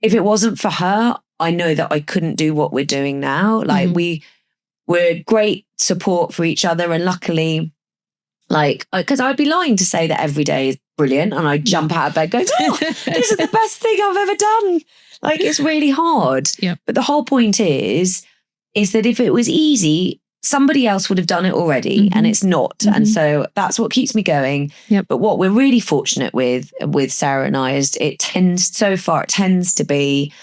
if it wasn't for her, I know that I couldn't do what we're doing now. Like we're great support for each other. And luckily, like, because I'd be lying to say that every day is brilliant and I jump out of bed going, oh, this is the best thing I've ever done. Like, it's really hard. Yep. But the whole point is that if it was easy, somebody else would have done it already, and it's not. And so that's what keeps me going. Yep. But what we're really fortunate with Sarah and I is it tends to be,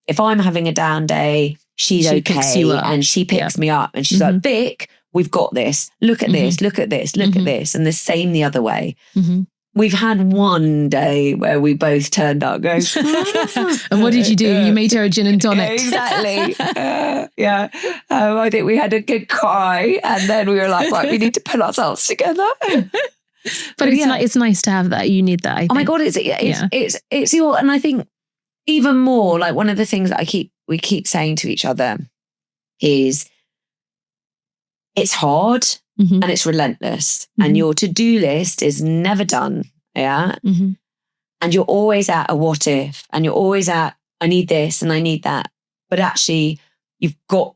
if I'm having a down day, she okay picks you up. And she picks me up and she's like, Vic, we've got this. Look at this, look at this, look at this. And the same the other way. We've had one day where we both turned up going, and what did you do? You made her a gin and tonic. Exactly. I think we had a good cry, and then we were like, right, we need to pull ourselves together. But it's nice to have that. You need that, I think. Oh my God, it's your, and I think even more, like one of the things that we keep saying to each other is it's hard. And it's relentless. And your to-do list is never done. Yeah. And you're always at a what if, and you're always at, I need this and I need that. But actually, you've got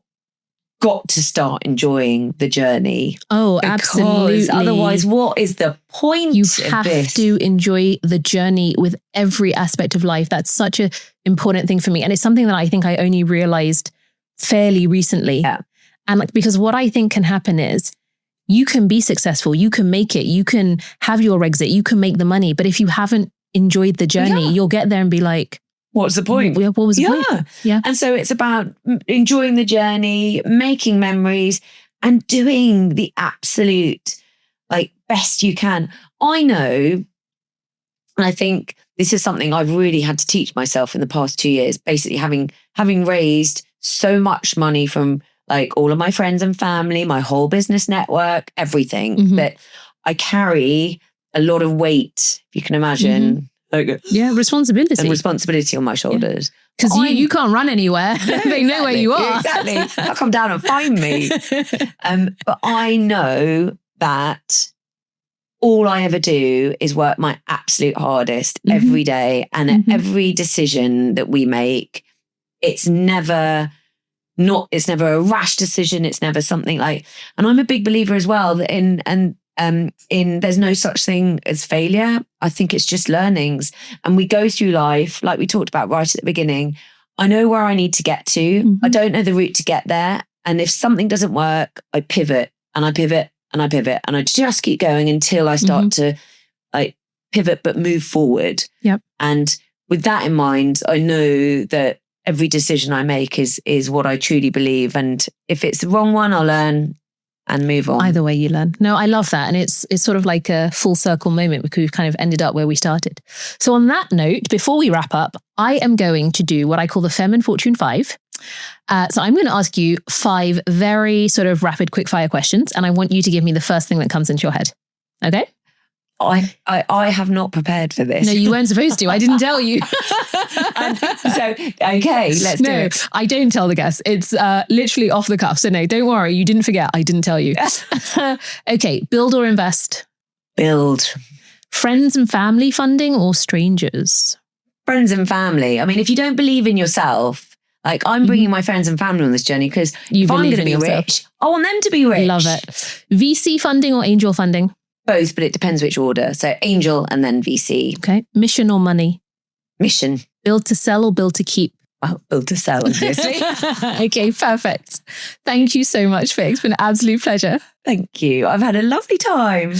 to start enjoying the journey. Oh, absolutely. Otherwise, what is the point you of this? You have to enjoy the journey with every aspect of life. That's such an important thing for me. And it's something that I think I only realized fairly recently. Yeah. And like, because what I think can happen is, you can be successful, you can make it, you can have your exit, you can make the money. But if you haven't enjoyed the journey, you'll get there and be like, what's the point? What was the point? Yeah. And so it's about enjoying the journey, making memories, and doing the absolute like best you can. I know, and I think this is something I've really had to teach myself in the past 2 years, basically having raised so much money from like all of my friends and family, my whole business network, everything, that I carry a lot of weight, if you can imagine. Responsibility. And responsibility on my shoulders. Because you can't run anywhere. They know where you are. Exactly. They'll come down and find me. But I know that all I ever do is work my absolute hardest every day. And at every decision that we make, it's never a rash decision. It's never something like, and I'm a big believer as well that in there's no such thing as failure. I think it's just learnings. And we go through life, like we talked about right at the beginning. I know where I need to get to. I don't know the route to get there. And if something doesn't work, I pivot and I pivot and I pivot. And I just keep going until I start to like pivot, but move forward. Yep. And with that in mind, I know that every decision I make is what I truly believe. And if it's the wrong one, I'll learn and move on. Either way you learn. No, I love that. And it's sort of like a full circle moment because we've kind of ended up where we started. So on that note, before we wrap up, I am going to do what I call the Femme and Fortune 5. So I'm going to ask you 5 very sort of rapid quick fire questions. And I want you to give me the first thing that comes into your head. Okay? I have not prepared for this. No, you weren't supposed to. I didn't tell you. Okay, let's do it. I don't tell the guests. It's literally off the cuff. So no, don't worry. You didn't forget. I didn't tell you. Okay, build or invest? Build. Friends and family funding or strangers? Friends and family. I mean, if you don't believe in yourself, like I'm bringing my friends and family on this journey because if I'm going to be rich, I want them to be rich. Love it. VC funding or angel funding? Both, but it depends which order. So angel and then VC. Okay. Mission or money? Mission. Build to sell or build to keep? Well, build to sell, obviously. Okay, perfect. Thank you so much, Vic. It's been an absolute pleasure. Thank you. I've had a lovely time.